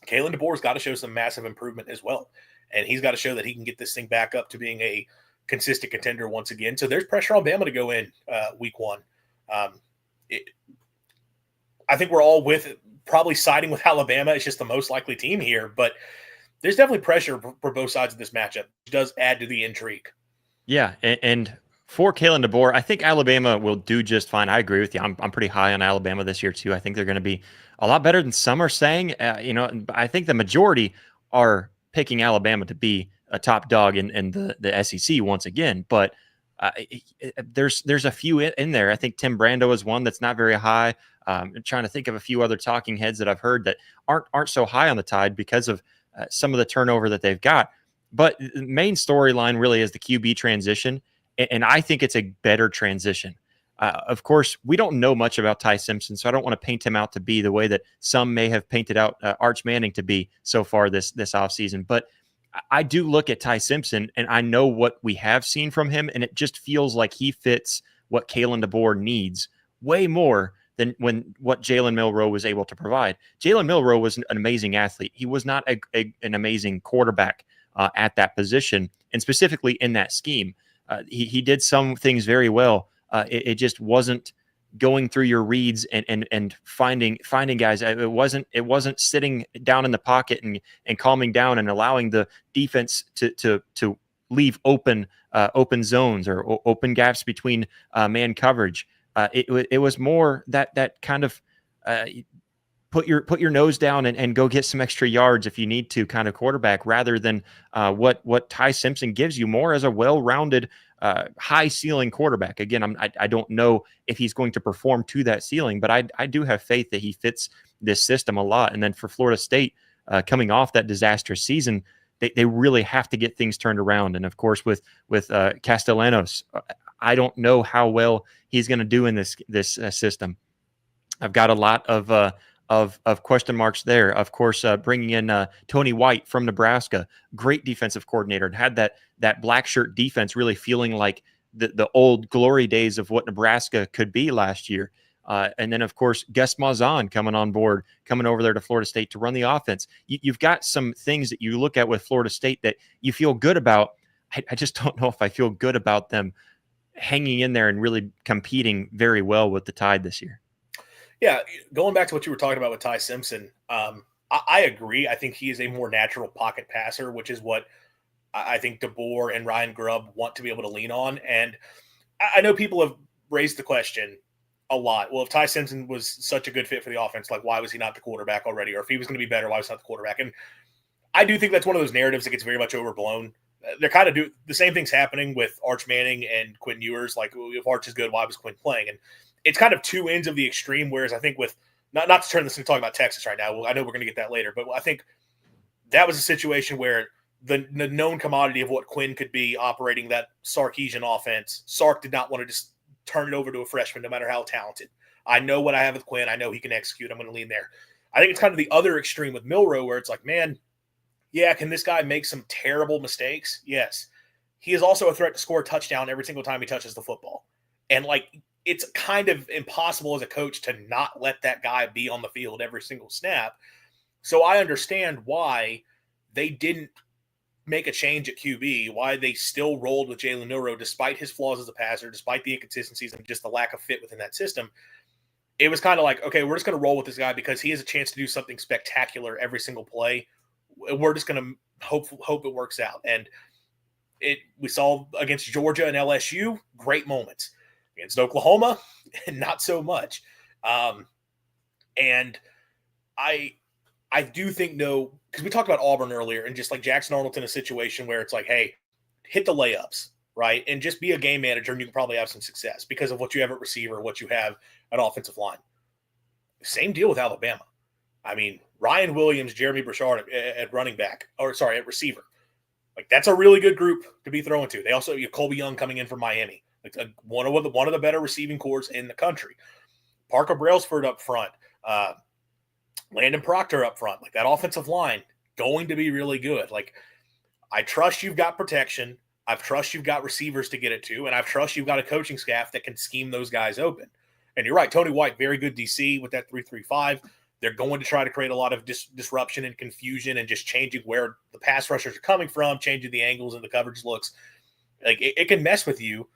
Kalen DeBoer's got to show some massive improvement as well. And he's got to show that he can get this thing back up to being a consistent contender once again. So there's pressure on Bama to go in week 1. I think we're all probably siding with Alabama. It's just the most likely team here. But there's definitely pressure for both sides of this matchup, which does add to the intrigue. Yeah, and for Kalen DeBoer, I think Alabama will do just fine. I agree with you. I'm pretty high on Alabama this year too. I think they're going to be a lot better than some are saying. I think the majority are picking Alabama to be a top dog in the SEC once again. But there's a few in there. I think Tim Brando is one that's not very high. I'm trying to think of a few other talking heads that I've heard that aren't so high on the Tide because of some of the turnover that they've got. But the main storyline really is the QB transition, and I think it's a better transition. Of course, we don't know much about Ty Simpson, so I don't want to paint him out to be the way that some may have painted out Arch Manning to be so far this offseason. But I do look at Ty Simpson, and I know what we have seen from him, and it just feels like he fits what Kalen DeBoer needs way more than what Jalen Milroe was able to provide. Jalen Milroe was an amazing athlete. He was not an amazing quarterback at that position, and specifically in that scheme. He did some things very well. It just wasn't going through your reads and finding guys. It wasn't sitting down in the pocket and calming down and allowing the defense to leave open zones or open gaps between man coverage. It was more that kind of put your nose down and go get some extra yards if you need to kind of quarterback, rather than what Ty Simpson gives you more as a well-rounded high ceiling quarterback. Again, I don't know if he's going to perform to that ceiling, but I do have faith that he fits this system a lot. And then for Florida State, coming off that disastrous season, they really have to get things turned around. And of course, with Castellanos, I don't know how well he's going to do in this system. I've got a lot of question marks there. Of course, bringing in Tony White from Nebraska, great defensive coordinator, and had that black shirt defense really feeling like the old glory days of what Nebraska could be last year. And then, of course, Gus Malzahn coming on board, coming over there to Florida State to run the offense. You've got some things that you look at with Florida State that you feel good about. I just don't know if I feel good about them hanging in there and really competing very well with the Tide this year. Yeah, going back to what you were talking about with Ty Simpson, I agree. I think he is a more natural pocket passer, which is what I think DeBoer and Ryan Grubb want to be able to lean on. And I know people have raised the question a lot. Well, if Ty Simpson was such a good fit for the offense, like why was he not the quarterback already? Or if he was going to be better, why was he not the quarterback? And I do think that's one of those narratives that gets very much overblown. They're kind of the same thing's happening with Arch Manning and Quinn Ewers. Like, if Arch is good, why was Quinn playing? And it's kind of two ends of the extreme. Whereas I think with not to turn this into talking about Texas right now. Well, I know we're going to get that later, but I think that was a situation where the known commodity of what Quinn could be operating that Sarkisian offense, Sark did not want to just turn it over to a freshman, no matter how talented. I know what I have with Quinn. I know he can execute. I'm going to lean there. I think it's kind of the other extreme with Milroe, where it's like, man, yeah, can this guy make some terrible mistakes? Yes. He is also a threat to score a touchdown every single time he touches the football. And like, it's kind of impossible as a coach to not let that guy be on the field every single snap. So I understand why they didn't make a change at QB, why they still rolled with Jalen Milroe despite his flaws as a passer, despite the inconsistencies and just the lack of fit within that system. It was kind of like, okay, we're just going to roll with this guy because he has a chance to do something spectacular every single play. We're just going to hope it works out. And we saw against Georgia and LSU, great moments. Against Oklahoma, not so much. And I do think, no, because we talked about Auburn earlier, and just like Jackson Arnold's in a situation where it's like, hey, hit the layups, right? And just be a game manager, and you can probably have some success because of what you have at receiver, what you have at offensive line. Same deal with Alabama. I mean, Ryan Williams, Jeremy Broussard at running back, at receiver. Like, that's a really good group to be throwing to. They also have Colby Young coming in from Miami. Like one of the better receiving corps in the country. Parker Brailsford up front, Landon Proctor up front. Like, that offensive line going to be really good. Like, I trust you've got protection. I trust you've got receivers to get it to, and I trust you've got a coaching staff that can scheme those guys open. And you're right, Tony White, very good DC with that 3-3-5. They're going to try to create a lot of disruption and confusion and just changing where the pass rushers are coming from, changing the angles and the coverage looks. Like, it can mess with you.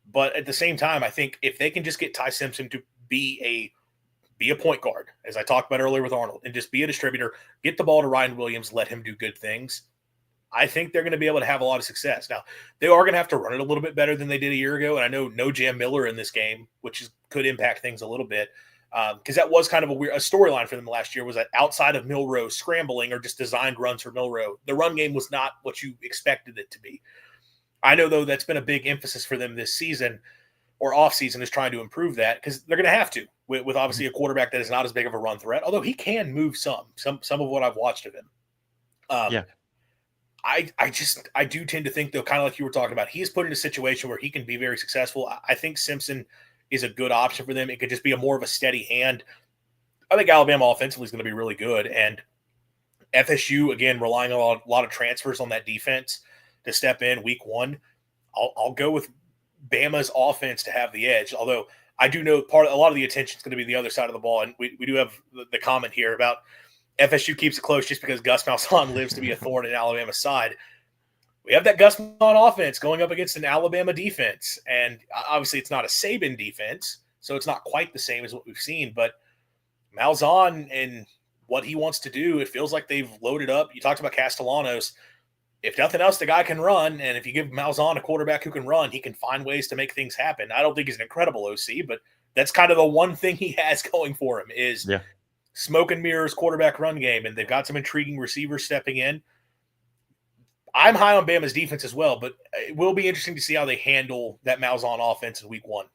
But at the same time, I think if they can just get Ty Simpson to be a be a point guard, as I talked about earlier with Arnold, and just be a distributor, get the ball to Ryan Williams, let him do good things. I think they're going to be able to have a lot of success. Now, they are going to have to run it a little bit better than they did a year ago. And I know no Jam Miller in this game, could impact things a little bit. Because that was kind of a storyline for them last year, was that outside of Milroe scrambling or just designed runs for Milroe, the run game was not what you expected it to be. I know, though, that's been a big emphasis for them this season or off season, is trying to improve that, because they're going to have to with obviously a quarterback that is not as big of a run threat, although he can move some of what I've watched of him. Yeah. I do tend to think, though, kind of like you were talking about, he is put in a situation where he can be very successful. I think Simpson is a good option for them. It could just be more of a steady hand. I think Alabama offensively is going to be really good. And FSU, again, relying on a lot of transfers on that defense to step in week one. I'll go with Bama's offense to have the edge. Although I do know a lot of the attention is going to be the other side of the ball. And we do have the comment here about FSU keeps it close just because Gus Malzahn lives to be a thorn in Alabama's side. We have that Gus Malzahn offense going up against an Alabama defense. And obviously it's not a Saban defense, so it's not quite the same as what we've seen. But Malzahn and what he wants to do, it feels like they've loaded up. You talked about Castellanos. If nothing else, the guy can run. And if you give Malzahn a quarterback who can run, he can find ways to make things happen. I don't think he's an incredible OC, but that's kind of the one thing he has going for him is smoke and mirrors quarterback run game. And they've got some intriguing receivers stepping in. I'm high on Bama's defense as well, but it will be interesting to see how they handle that Malzahn offense in week one.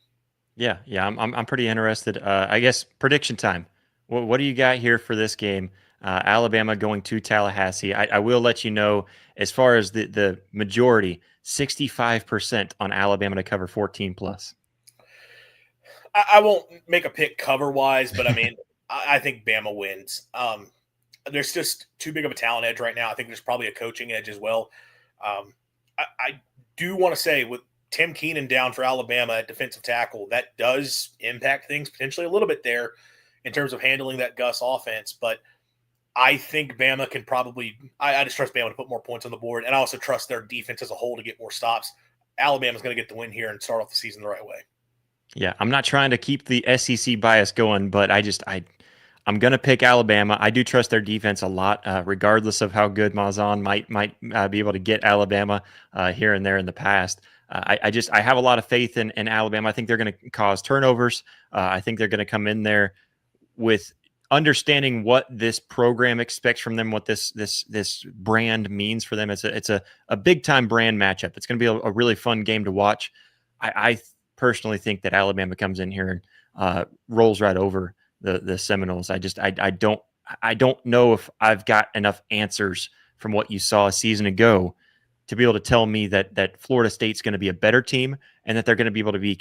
Yeah. I'm pretty interested. I guess prediction time. What do you got here for this game? Alabama going to Tallahassee. I will let you know, as far as the majority, 65% on Alabama to cover 14 plus. I won't make a pick cover-wise, but I mean, I think Bama wins. There's just too big of a talent edge right now. I think there's probably a coaching edge as well. I do want to say, with Tim Keenan down for Alabama at defensive tackle, that does impact things potentially a little bit there in terms of handling that Gus offense. But I think Bama can probably – I just trust Bama to put more points on the board, and I also trust their defense as a whole to get more stops. Alabama's going to get the win here and start off the season the right way. Yeah, I'm not trying to keep the SEC bias going, but I'm going to pick Alabama. I do trust their defense a lot, regardless of how good Malzahn might be able to get Alabama here and there in the past. I have a lot of faith in Alabama. I think they're going to cause turnovers. I think they're going to come in there with understanding what this program expects from them, what this brand means for them. It's a big time brand matchup. It's going to be a really fun game to watch. I personally think that Alabama comes in here and rolls right over the Seminoles. I don't know if I've got enough answers from what you saw a season ago to be able to tell me that Florida State's going to be a better team and that they're going to be able to be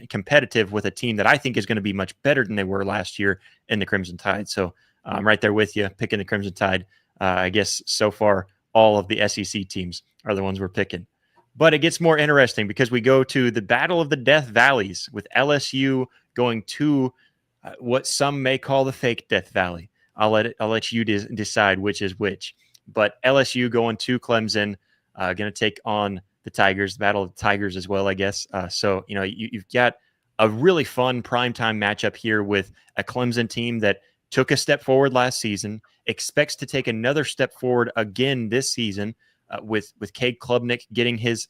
competitive with a team that I think is going to be much better than they were last year in the Crimson Tide. So I'm right there with you, picking the Crimson Tide. I guess so far all of the SEC teams are the ones we're picking. But it gets more interesting because we go to the Battle of the Death Valleys with LSU going to what some may call the fake Death Valley. I'll let you decide which is which. But LSU going to Clemson, going to take on the Tigers, the Battle of the Tigers as well, I guess. So, you've got a really fun primetime matchup here with a Clemson team that took a step forward last season, expects to take another step forward again this season with Cade Klubnik getting his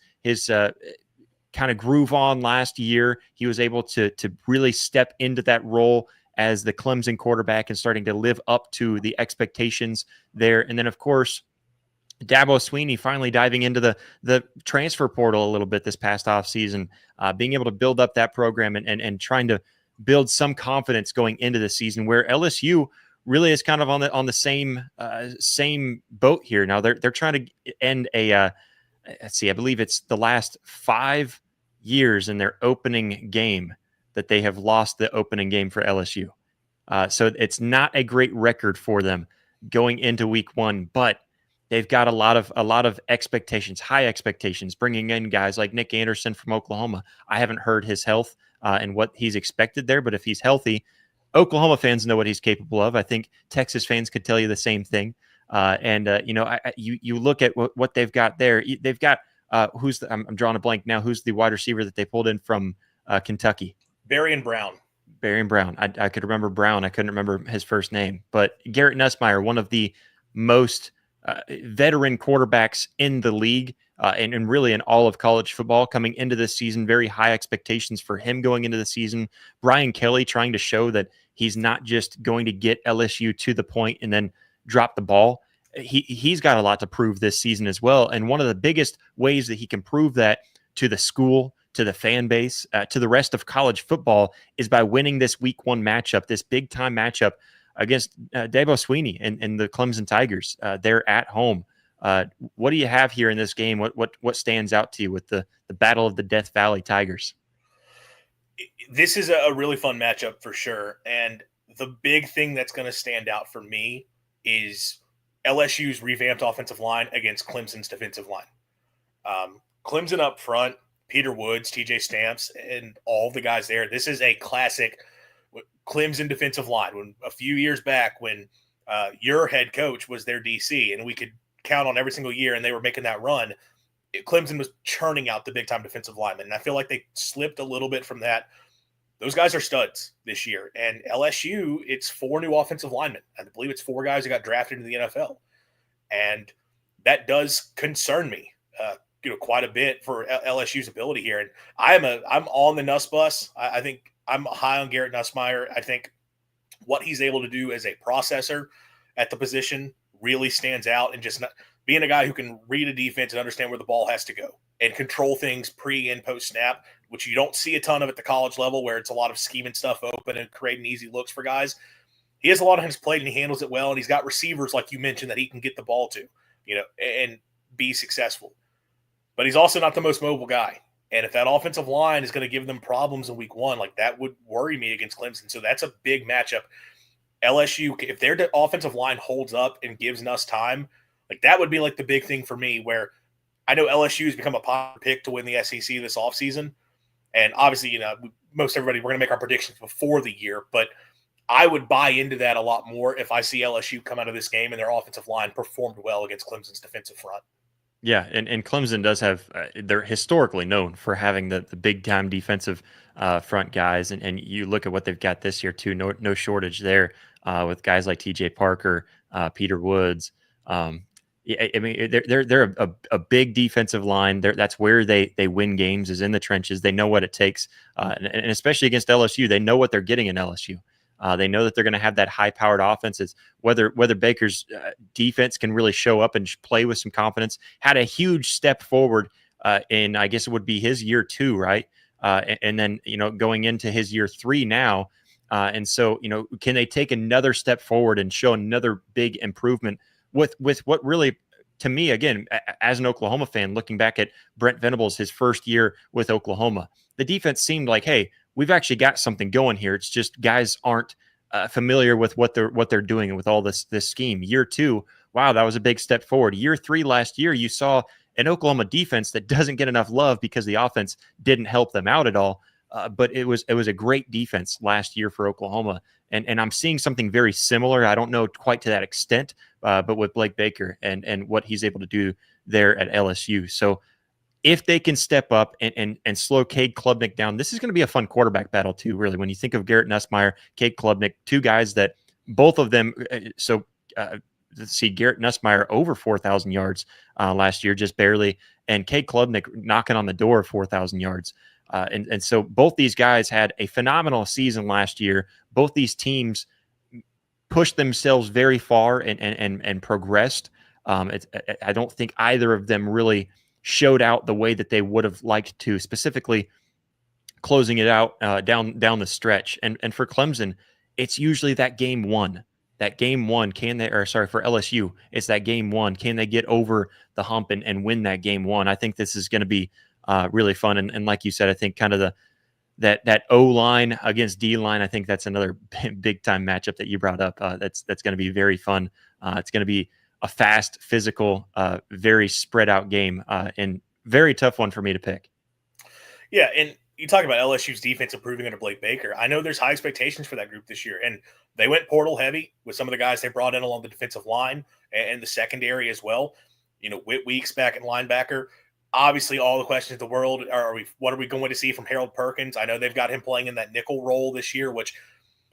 kind of groove on last year. He was able to really step into that role as the Clemson quarterback and starting to live up to the expectations there. And then, of course, Dabo Swinney finally diving into the transfer portal a little bit this past offseason, being able to build up that program and trying to build some confidence going into the season, where LSU really is kind of on the same boat here. Now they're trying to end let's see, I believe it's the last 5 years in their opening game that they have lost the opening game for LSU. So it's not a great record for them going into week one, but they've got a lot of expectations, high expectations, bringing in guys like Nick Anderson from Oklahoma. I haven't heard his health and what he's expected there, but if he's healthy, Oklahoma fans know what he's capable of. I think Texas fans could tell you the same thing. You look at what they've got there. They've got I'm drawing a blank now. Who's the wide receiver that they pulled in from Kentucky? Berrien Brown. Barian Brown. I could remember Brown. I couldn't remember his first name. But Garrett Nussmeier, one of the most veteran quarterbacks in the league, and really in all of college football coming into this season. Very high expectations for him going into the season. Brian Kelly trying to show that he's not just going to get LSU to the point and then drop the ball. He's got a lot to prove this season as well. And one of the biggest ways that he can prove that to the school, to the fan base, to the rest of college football is by winning this week one matchup, this big time matchup against Dabo Swinney and the Clemson Tigers. They're at home. What do you have here in this game? What stands out to you with the Battle of the Death Valley Tigers? This is a really fun matchup for sure. And the big thing that's going to stand out for me is LSU's revamped offensive line against Clemson's defensive line. Clemson up front, Peter Woods, TJ Stamps, and all the guys there. This is a classic Clemson defensive line. When a few years back, when your head coach was their DC, and we could count on every single year, and they were making that run, Clemson was churning out the big-time defensive linemen. And I feel like they slipped a little bit from that. Those guys are studs this year. And LSU, it's 4 new offensive linemen. I believe it's 4 guys who got drafted into the NFL. And that does concern me, quite a bit for LSU's ability here. And I'm on the Nuss bus. I think I'm high on Garrett Nussmeier. I think what he's able to do as a processor at the position really stands out, and just not being a guy who can read a defense and understand where the ball has to go and control things pre and post snap, which you don't see a ton of at the college level, where it's a lot of scheming stuff open and creating easy looks for guys. He has a lot of hands played, and he handles it well, and he's got receivers, like you mentioned, that he can get the ball to, and be successful. But he's also not the most mobile guy. And if that offensive line is going to give them problems in week one, like that would worry me against Clemson. So that's a big matchup. LSU, if their offensive line holds up and gives us time, like that would be like the big thing for me, where I know LSU has become a popular pick to win the SEC this offseason. And obviously, most everybody, we're going to make our predictions before the year, but I would buy into that a lot more if I see LSU come out of this game and their offensive line performed well against Clemson's defensive front. Yeah, and Clemson does have they're historically known for having the big time defensive front guys, and you look at what they've got this year too. No shortage there with guys like T.J. Parker, Peter Woods. Yeah, I mean they're a big defensive line. That's where they win games, is in the trenches. They know what it takes, and especially against LSU, they know what they're getting in LSU. They know that they're going to have that high-powered offense. It's whether Baker's defense can really show up and play with some confidence. Had a huge step forward in, I guess it would be his year 2, right? And then going into his year 3 now. And so can they take another step forward and show another big improvement with what really, to me, again, as an Oklahoma fan, looking back at Brent Venables, his first year with Oklahoma, the defense seemed like, hey, we've actually got something going here. It's just guys aren't familiar with what they're doing with all this scheme. Year 2, wow, that was a big step forward. Year 3 last year, you saw an Oklahoma defense that doesn't get enough love because the offense didn't help them out at all. But it was a great defense last year for Oklahoma, and I'm seeing something very similar. I don't know quite to that extent, but with Blake Baker and what he's able to do there at LSU. So if they can step up and slow Cade Klubnik down, this is going to be a fun quarterback battle too, really. When you think of Garrett Nussmeier, Cade Klubnik, 2 guys that both of them, let's see, Garrett Nussmeier over 4,000 yards last year, just barely, and Cade Klubnik knocking on the door of 4,000 yards. And so both these guys had a phenomenal season last year. Both these teams pushed themselves very far and progressed. I don't think either of them really showed out the way that they would have liked to, specifically closing it out down the stretch. And for Clemson, it's usually that game one. For LSU, it's that game one. Can they get over the hump and win that game one? I think this is going to be really fun. And like you said, I think kind of that O line against D line, I think that's another big time matchup that you brought up. That's going to be very fun. It's going to be a fast, physical, very spread out game, and very tough one for me to pick. Yeah, and you talk about LSU's defense improving under Blake Baker. I know there's high expectations for that group this year, and they went portal heavy with some of the guys they brought in along the defensive line and the secondary as well. Whit Weeks back at linebacker. Obviously, all the questions in the world what are we going to see from Harold Perkins? I know they've got him playing in that nickel role this year, which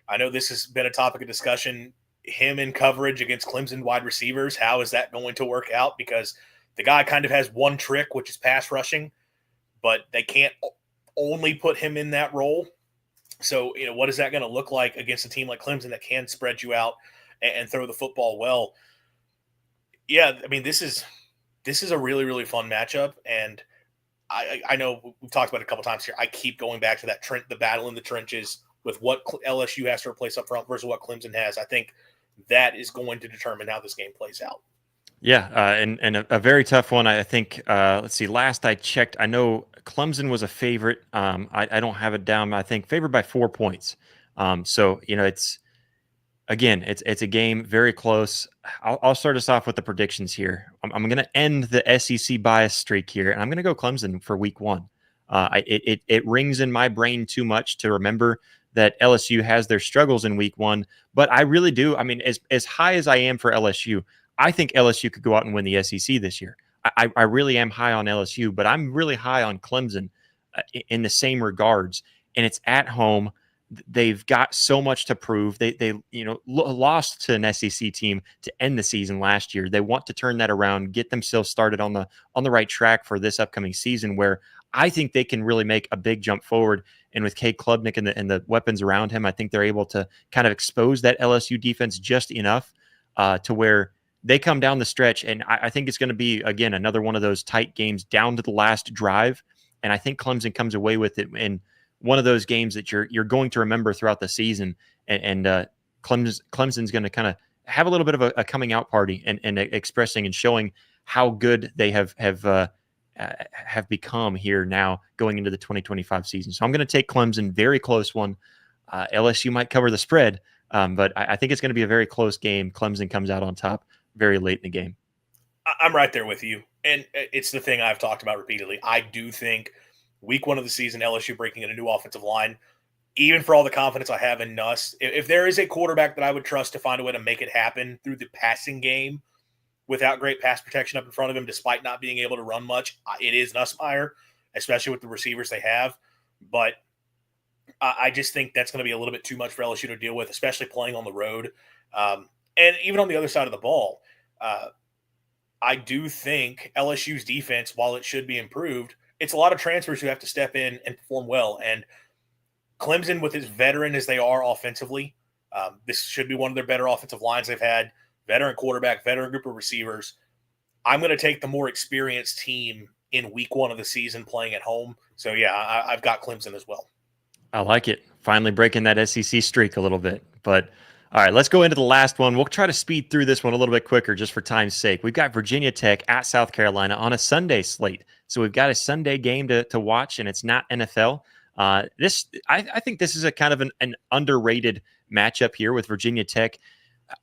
I know this has been a topic of discussion. Him in coverage against Clemson wide receivers, how is that going to work out? Because the guy kind of has one trick, which is pass rushing, but they can't only put him in that role. So, what is that going to look like against a team like Clemson that can spread you out and throw the football well? Yeah, I mean, this is a really, really fun matchup, and I know we've talked about it a couple times here. I keep going back to that the battle in the trenches with what LSU has to replace up front versus what Clemson has. I think that is going to determine how this game plays out. Yeah, and a very tough one. I think. Let's see. Last I checked, I know Clemson was a favorite. I don't have it down. I think favored by 4 points. So it's again, it's a game very close. I'll start us off with the predictions here. I'm going to end the SEC bias streak here, and I'm going to go Clemson for Week 1. It rings in my brain too much to remember that LSU has their struggles in Week 1, but I really do. I mean, as high as I am for LSU, I think LSU could go out and win the SEC this year. I really am high on LSU, but I'm really high on Clemson in the same regards, and it's at home. They've got so much to prove. They lost to an SEC team to end the season last year. They want to turn that around, get themselves started on the right track for this upcoming season, where I think they can really make a big jump forward. And with Cade Klubnik and the weapons around him, I think they're able to kind of expose that LSU defense just enough to where they come down the stretch. And I think it's going to be, again, another one of those tight games down to the last drive. And I think Clemson comes away with it in one of those games that you're going to remember throughout the season. And Clemson's going to kind of have a little bit of a coming out party and expressing and showing how good they have become here now going into the 2025 season. So I'm going to take Clemson, very close one. LSU might cover the spread, but I think it's going to be a very close game. Clemson comes out on top very late in the game. I'm right there with you. And it's the thing I've talked about repeatedly. I do think Week 1 of the season, LSU breaking in a new offensive line, even for all the confidence I have in Nuss, if there is a quarterback that I would trust to find a way to make it happen through the passing game without great pass protection up in front of him, despite not being able to run much, it is Nussmeier, especially with the receivers they have. But I just think that's going to be a little bit too much for LSU to deal with, especially playing on the road. And even on the other side of the ball, I do think LSU's defense, while it should be improved, it's a lot of transfers who have to step in and perform well. And Clemson, with as veteran as they are offensively, this should be one of their better offensive lines they've had. Veteran quarterback, veteran group of receivers. I'm going to take the more experienced team in Week 1 of the season playing at home. So, yeah, I've got Clemson as well. I like it. Finally breaking that SEC streak a little bit. But all right, let's go into the last one. We'll try to speed through this one a little bit quicker just for time's sake. We've got Virginia Tech at South Carolina on a Sunday slate. So we've got a Sunday game to watch, and it's not NFL. I think this is a kind of an underrated matchup here with Virginia Tech.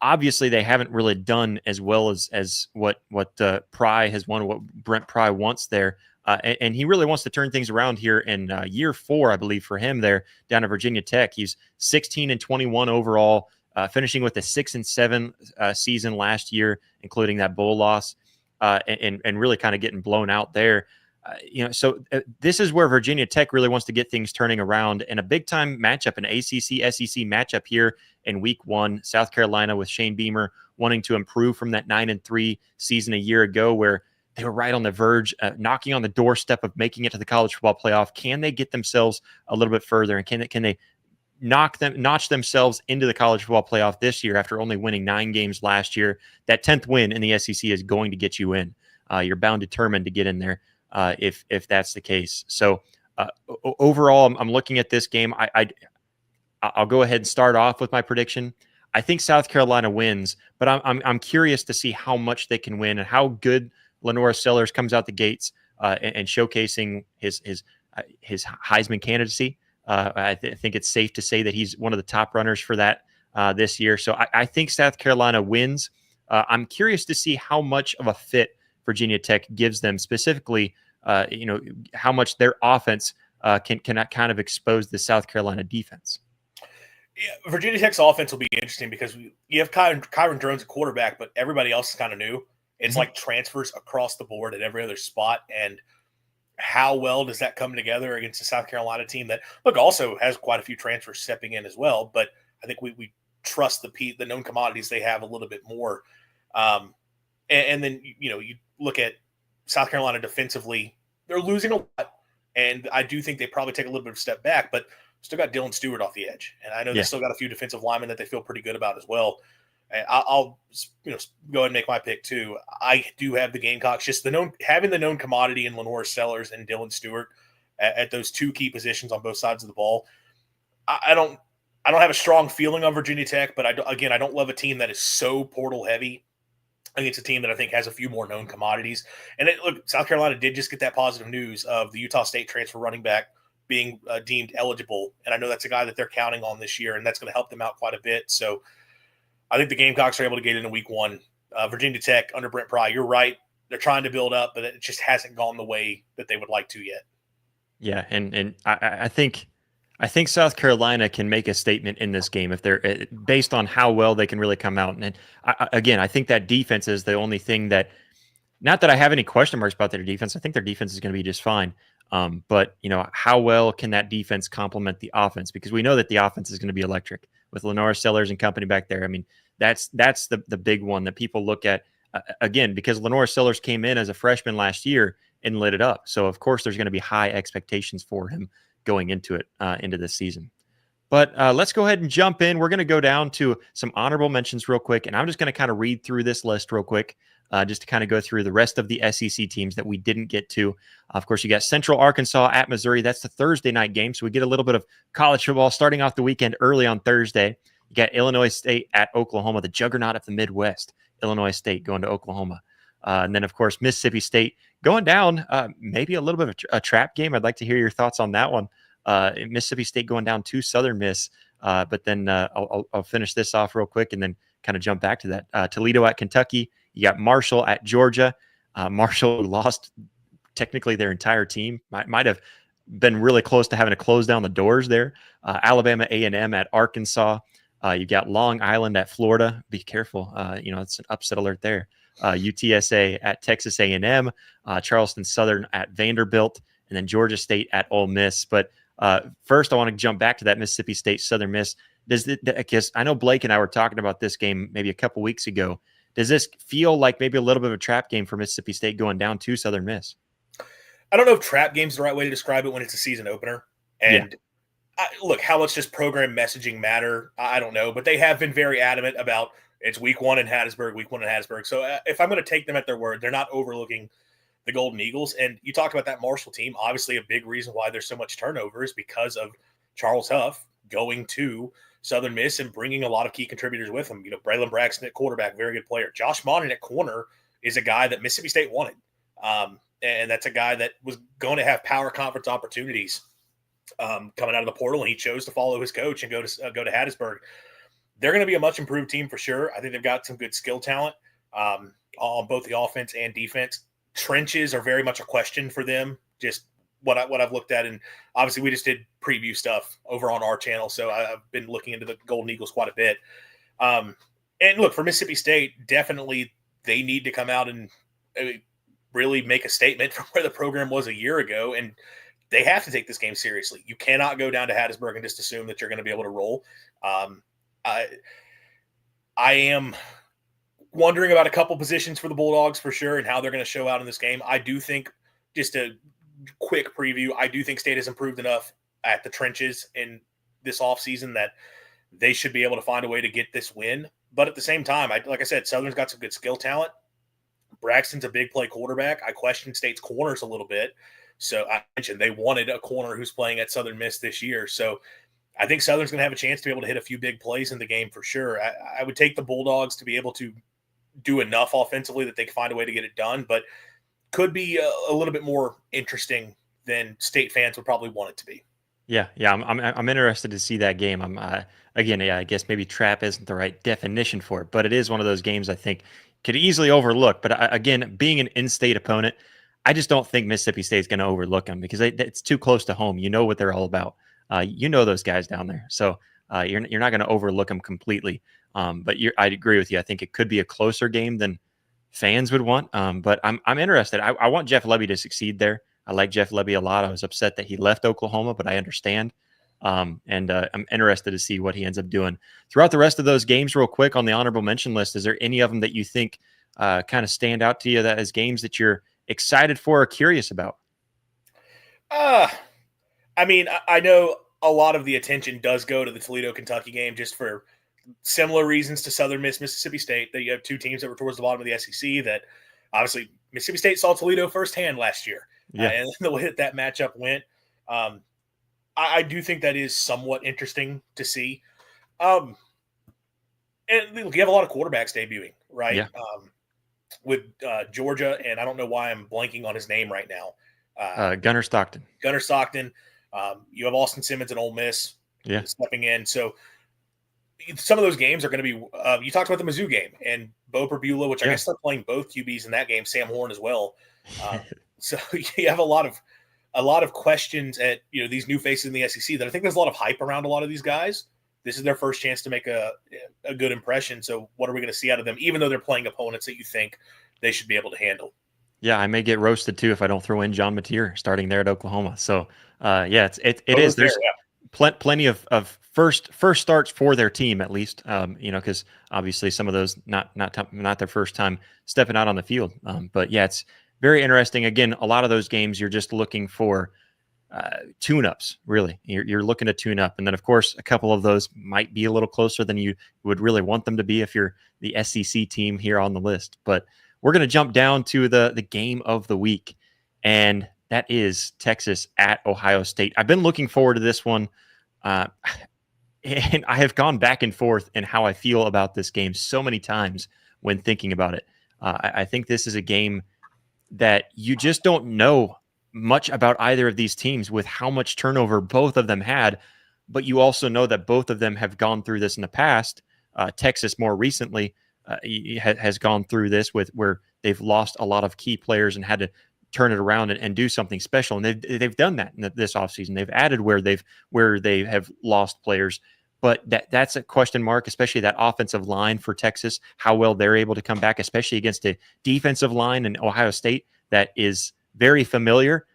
Obviously, they haven't really done as well as what Pry has won, what Brent Pry wants there. And he really wants to turn things around here in year 4, I believe, for him there down at Virginia Tech. He's 16-21 overall, finishing with a 6-7 season last year, including that bowl loss, and really kind of getting blown out there. So this is where Virginia Tech really wants to get things turning around, in a big time matchup, an ACC SEC matchup here in Week 1. South Carolina with Shane Beamer wanting to improve from that 9-3 season a year ago, where they were right on the verge, knocking on the doorstep of making it to the college football playoff. Can they get themselves a little bit further, and can they notch themselves into the college football playoff this year after only winning 9 games last year? That 10th win in the SEC is going to get you in. You're bound determined to get in there if that's the case. So overall, I'm looking at this game. I'll go ahead and start off with my prediction. I think South Carolina wins, but I'm curious to see how much they can win and how good Lenora Sellers comes out the gates and showcasing his Heisman candidacy. I think it's safe to say that he's one of the top runners for that this year. So I think South Carolina wins. I'm curious to see how much of a fit Virginia Tech gives them, specifically, how much their offense can kind of expose the South Carolina defense. Yeah, Virginia Tech's offense will be interesting because you have Kyron Drones at quarterback, but everybody else is kind of new. It's like transfers across the board at every other spot. And how well does that come together against the South Carolina team that, look, also has quite a few transfers stepping in as well. But I think we trust the known commodities they have a little bit more. Um, and then, you look at South Carolina defensively, they're losing a lot. And I do think they probably take a little bit of a step back, but still got Dylan Stewart off the edge. And I know they Yeah. still got a few defensive linemen that they feel pretty good about as well. And I'll go ahead and make my pick too. I do have the Gamecocks, just having the known commodity in Lenore Sellers and Dylan Stewart at those two key positions on both sides of the ball. I don't have a strong feeling on Virginia Tech, but I don't love a team that is so portal heavy. I think it's a team that I think has a few more known commodities. And look, South Carolina did just get that positive news of the Utah State transfer running back being deemed eligible. And I know that's a guy that they're counting on this year, and that's going to help them out quite a bit. So I think the Gamecocks are able to get into week one. Virginia Tech under Brent Pry, you're right. They're trying to build up, but it just hasn't gone the way that they would like to yet. Yeah, and I think South Carolina can make a statement in this game if they're based on how well they can really come out. And again, I think that defense is the only thing that, not that I have any question marks about their defense. I think their defense is going to be just fine. But how well can that defense complement the offense? Because we know that the offense is going to be electric with Lenore Sellers and company back there. I mean, that's the big one that people look at again, because Lenore Sellers came in as a freshman last year and lit it up. So of course there's going to be high expectations for him going into this season. But let's go ahead and jump in. We're going to go down to some honorable mentions real quick, and I'm just going to kind of read through this list real quick, just to kind of go through the rest of the SEC teams that we didn't get to. Of course, you got Central Arkansas at Missouri. That's the Thursday night game, so we get a little bit of college football starting off the weekend early on Thursday. You got Illinois State at Oklahoma, the juggernaut of the Midwest. Illinois State going to Oklahoma. And then, of course, Mississippi State going down, maybe a little bit of a trap game. I'd like to hear your thoughts on that one. Mississippi State going down to Southern Miss. But then I'll finish this off real quick and then kind of jump back to that. Toledo at Kentucky. You got Marshall at Georgia. Marshall, who lost technically their entire team, might have been really close to having to close down the doors there. Alabama A&M at Arkansas. You got Long Island at Florida. Be careful. It's an upset alert there. UTSA at Texas A&M. Charleston Southern at Vanderbilt. And then Georgia State at Ole Miss. But first, I want to jump back to that Mississippi State Southern Miss. Because I know Blake and I were talking about this game maybe a couple weeks ago. Does this feel like maybe a little bit of a trap game for Mississippi State going down to Southern Miss? I don't know if trap game is the right way to describe it when it's a season opener. And look, how much does program messaging matter? I don't know. But they have been very adamant about it's week one in Hattiesburg. So if I'm going to take them at their word, they're not overlooking the Golden Eagles. And you talked about that Marshall team. Obviously, a big reason why there's so much turnover is because of Charles Huff going to Southern Miss and bringing a lot of key contributors with him. Braylon Braxton at quarterback, very good player. Josh Monnan at corner is a guy that Mississippi State wanted. And that's a guy that was going to have power conference opportunities coming out of the portal, and he chose to follow his coach and go to Hattiesburg. They're going to be a much improved team for sure. I think they've got some good skill talent on both the offense and defense. Trenches are very much a question for them, just what I've looked at. And obviously we just did preview stuff over on our channel, so I've been looking into the Golden Eagles quite a bit. And look, for Mississippi State, definitely they need to come out and really make a statement from where the program was a year ago, and they have to take this game seriously. You cannot go down to Hattiesburg and just assume that you're going to be able to roll. I am wondering about a couple positions for the Bulldogs for sure and how they're going to show out in this game. I do think, just a quick preview, I do think State has improved enough at the trenches in this offseason that they should be able to find a way to get this win. But at the same time, like I said, Southern's got some good skill talent. Braxton's a big play quarterback. I question State's corners a little bit. So I mentioned they wanted a corner who's playing at Southern Miss this year. So I think Southern's going to have a chance to be able to hit a few big plays in the game for sure. I would take the Bulldogs to be able to do enough offensively that they can find a way to get it done, but could be a little bit more interesting than State fans would probably want it to be. Yeah. I'm interested to see that game. I guess maybe trap isn't the right definition for it, but it is one of those games I think could easily overlook. But again, being an in-state opponent, I just don't think Mississippi State is going to overlook them because it's too close to home. You know what they're all about. Those guys down there, so you're not going to overlook them completely. But I agree with you. I think it could be a closer game than fans would want. But I'm interested. I want Jeff Lebby to succeed there. I like Jeff Lebby a lot. I was upset that he left Oklahoma, but I understand. And I'm interested to see what he ends up doing throughout the rest of those games. Real quick on the honorable mention list, is there any of them that you think kind of stand out to you that as games that you're excited for or curious about? I mean, I know a lot of the attention does go to the Toledo Kentucky game just for similar reasons to Southern Miss, Mississippi State. That you have two teams that were towards the bottom of the SEC. That obviously Mississippi State saw Toledo firsthand last year, Yeah, and the way that matchup went. Um, I do think that is somewhat interesting to see. And look, you have a lot of quarterbacks debuting, right? yeah. With Georgia, and I don't know why I'm blanking on his name right now. Gunnar Stockton. Gunnar Stockton. You have Austin Simmons and Ole Miss Yeah, stepping in. So some of those games are going to be. You talked about the Mizzou game and Bo Perbula, which I yeah. guess they're playing both QBs in that game. Sam Horn as well. So you have a lot of questions at these new faces in the SEC that I think there's a lot of hype around a lot of these guys. This is their first chance to make a good impression. So what are we going to see out of them, even though they're playing opponents that you think they should be able to handle? Yeah, I may get roasted too if I don't throw in John Mateer starting there at Oklahoma. So, yeah, it Totally is. fair, There's yeah. plenty of first starts for their team at least. Because obviously some of those not their first time stepping out on the field. But yeah, it's very interesting. Again, a lot of those games you're just looking for tune-ups. Really, you're looking to tune up, and then of course a couple of those might be a little closer than you would really want them to be if you're the SEC team here on the list. But we're going to jump down to the game of the week, and that is Texas at Ohio State. I've been looking forward to this one, uh, and I have gone back and forth in how I feel about this game so many times when thinking about it. I think this is a game that you just don't know much about either of these teams with how much turnover both of them had, but you also know that both of them have gone through this in the past. Texas more recently has gone through this with where they've lost a lot of key players and had to turn it around and do something special. And they've done that in this offseason. They've added where they have lost players. But that's a question mark, especially that offensive line for Texas, how well they're able to come back, especially against a defensive line in Ohio State that is very familiar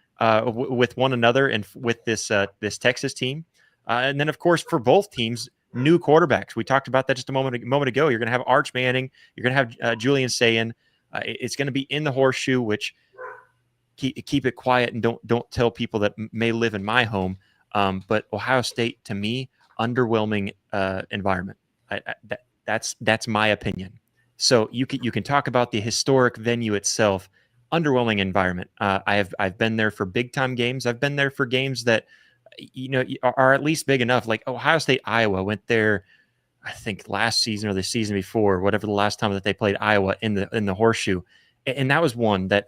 with one another and with this Texas team. And then, of course, for both teams, new quarterbacks. We talked about that just a moment ago. You're going to have Arch Manning. You're going to have Julian Sayin. It's going to be in the Horseshoe, which keep it quiet and don't tell people that may live in my home. But Ohio State, to me, underwhelming environment. That's my opinion. So you can talk about the historic venue itself. Underwhelming environment. I've been there for big time games. I've been there for games that are at least big enough. Like Ohio State, Iowa went there, I think last season or the season before, whatever the last time that they played Iowa in the Horseshoe, and that was one that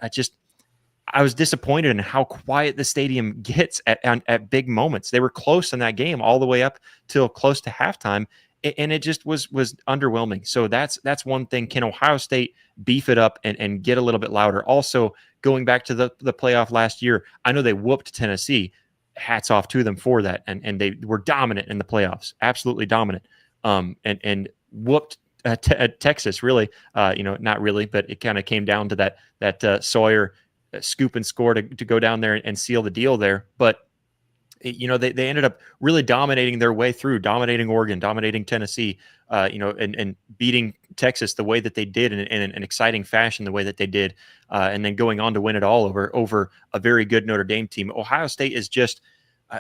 I was disappointed in how quiet the stadium gets at big moments. They were close in that game all the way up till close to halftime, and it just was underwhelming. So that's one thing. Can Ohio State beef it up and get a little bit louder? Also, going back to the playoff last year, I know they whooped Tennessee. Hats off to them for that, and they were dominant in the playoffs, absolutely dominant. And whooped Texas really. Not really, but it kind of came down to that Sawyer scoop and score to go down there and seal the deal there. But they ended up really dominating their way through, dominating Oregon, dominating Tennessee, and beating Texas the way that they did in an exciting fashion, the way that they did, and then going on to win it all over a very good Notre Dame team. Ohio State is just,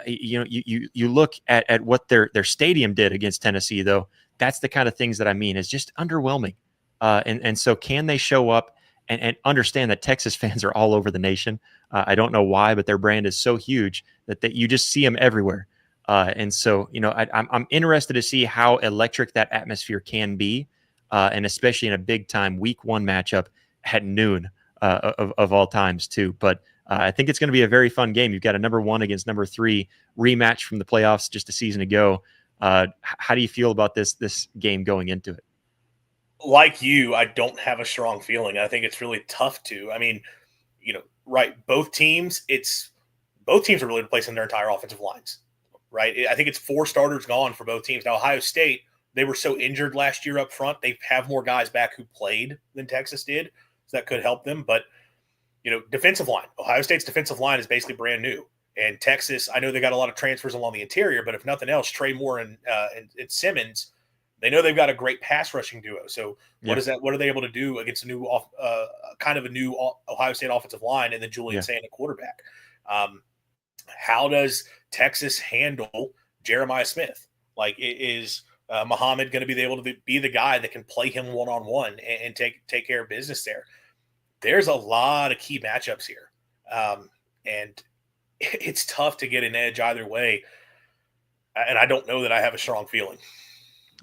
you look at what their stadium did against Tennessee, though. That's the kind of things that I mean is just underwhelming. And so can they show up and understand that Texas fans are all over the nation? I don't know why, but their brand is so huge that you just see them everywhere. And so, I'm interested to see how electric that atmosphere can be, and especially in a big time week one matchup at noon of all times too. But I think it's going to be a very fun game. You've got a number 1 against number 3 rematch from the playoffs just a season ago. How do you feel about this game going into it? Like you, I don't have a strong feeling. I think it's really tough to. I mean, right? Both teams are really replacing their entire offensive lines, right? I think it's 4 starters gone for both teams. Now, Ohio State, they were so injured last year up front. They have more guys back who played than Texas did, so that could help them. But defensive line. Ohio State's defensive line is basically brand new. And Texas, I know they got a lot of transfers along the interior, but if nothing else, Trey Moore and Simmons, they know they've got a great pass rushing duo. So Yeah. what are they able to do against a new kind of a new Ohio State offensive line and then Julian Sayin at quarterback? How does Texas handle Jeremiah Smith? Like, is Muhammad going to be able to be the guy that can play him one-on-one and take care of business there? There's a lot of key matchups here. And it's tough to get an edge either way. And I don't know that I have a strong feeling.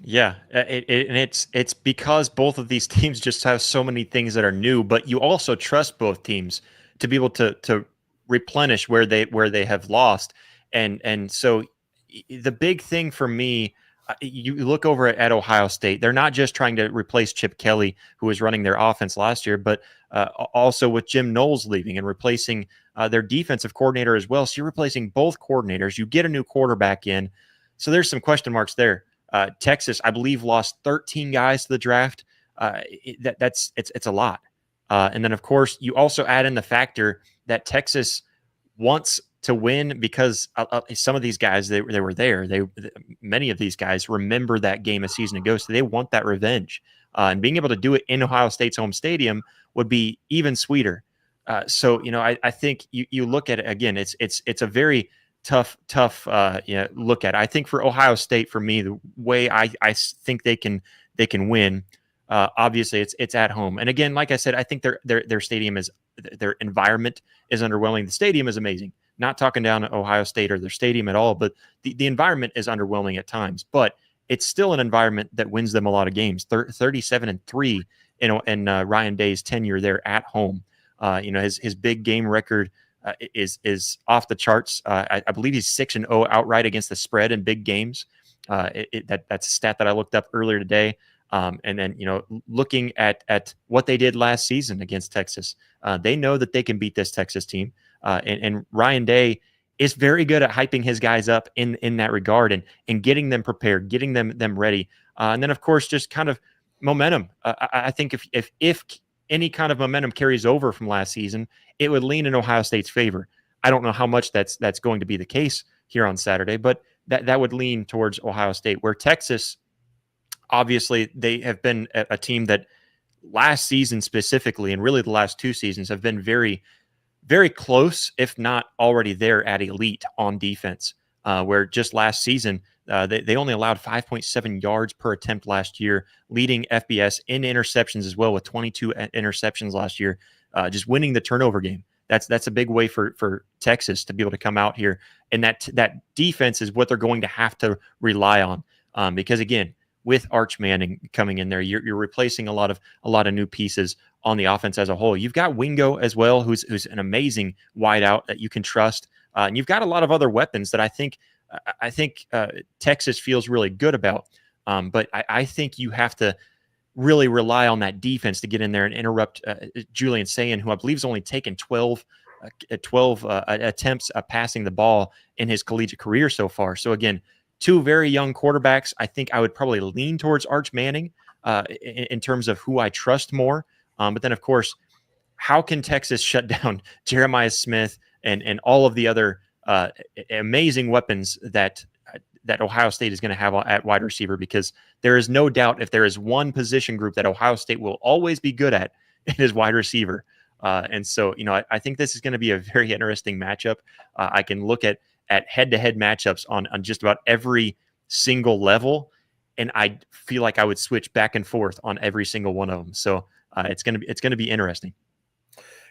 Yeah, and it's because both of these teams just have so many things that are new, but you also trust both teams to be able to replenish where they have lost, and so the big thing for me, you look over at Ohio State, they're not just trying to replace Chip Kelly, who was running their offense last year, but also with Jim Knowles leaving and replacing their defensive coordinator as well. So you're replacing both coordinators. You get a new quarterback in, so there's some question marks there. Texas, I believe, lost 13 guys to the draft. It's a lot. And then, of course, you also add in the factor that Texas wants to win because some of these guys, they were there. Many of these guys remember that game a season ago, so they want that revenge. And being able to do it in Ohio State's home stadium would be even sweeter. So I think you look at it again. It's a very tough look at it. I think for Ohio State, for me, the way I think they can win, obviously it's at home. And again, like I said, I think their stadium their environment is underwhelming. The stadium is amazing. Not talking down to Ohio State or their stadium at all, but the environment is underwhelming at times. But it's still an environment that wins them a lot of games. 37-3 in Ryan Day's tenure there at home. His big game record is off the charts. I believe he's 6-0 outright against the spread in big games. That's a stat that I looked up earlier today. And then, looking at what they did last season against Texas, they know that they can beat this Texas team. And Ryan Day is very good at hyping his guys up in that regard and getting them prepared, getting them ready. And then, of course, just kind of momentum. I think if any kind of momentum carries over from last season, it would lean in Ohio State's favor. I don't know how much that's going to be the case here on Saturday, but that would lean towards Ohio State, where Texas, obviously, they have been a team that last season specifically, and really the last two seasons, have been very, very close, if not already there at elite on defense, where just last season, they only allowed 5.7 yards per attempt last year, leading FBS in interceptions as well with 22 interceptions last year, just winning the turnover game. That's a big way for Texas to be able to come out here. And that defense is what they're going to have to rely on, because, again, with Arch Manning coming in there, you're replacing a lot of new pieces on the offense as a whole. You've got Wingo as well, who's an amazing wideout that you can trust, and you've got a lot of other weapons that I think Texas feels really good about. But I think you have to really rely on that defense to get in there and interrupt Julian Sayin, who I believe has only taken 12 attempts passing the ball in his collegiate career so far. So again, two very young quarterbacks. I think I would probably lean towards Arch Manning in terms of who I trust more. But then, of course, how can Texas shut down Jeremiah Smith and all of the other amazing weapons that Ohio State is going to have at wide receiver? Because there is no doubt, if there is one position group that Ohio State will always be good at, it is wide receiver. And so, I think this is going to be a very interesting matchup. I can look at head-to-head matchups on just about every single level, and I feel like I would switch back and forth on every single one of them. So it's going to be interesting.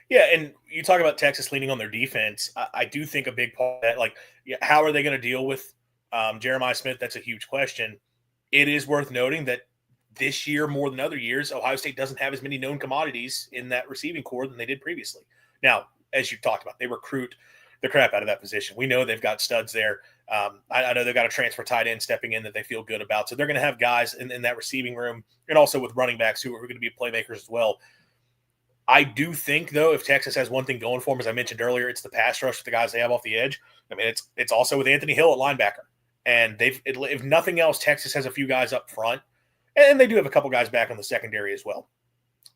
Yeah, and you talk about Texas leaning on their defense. I do think a big part of that, how are they going to deal with Jeremiah Smith? That's a huge question. It is worth noting that this year, more than other years, Ohio State doesn't have as many known commodities in that receiving core than they did previously. Now, as you talked about, they recruit the crap out of that position. We know they've got studs there. I know they've got a transfer tight end stepping in that they feel good about. So they're going to have guys in that receiving room, and also with running backs who are going to be playmakers as well. I do think, though, if Texas has one thing going for them, as I mentioned earlier, it's the pass rush with the guys they have off the edge. I mean, it's also with Anthony Hill at linebacker. And if nothing else, Texas has a few guys up front, and they do have a couple guys back on the secondary as well.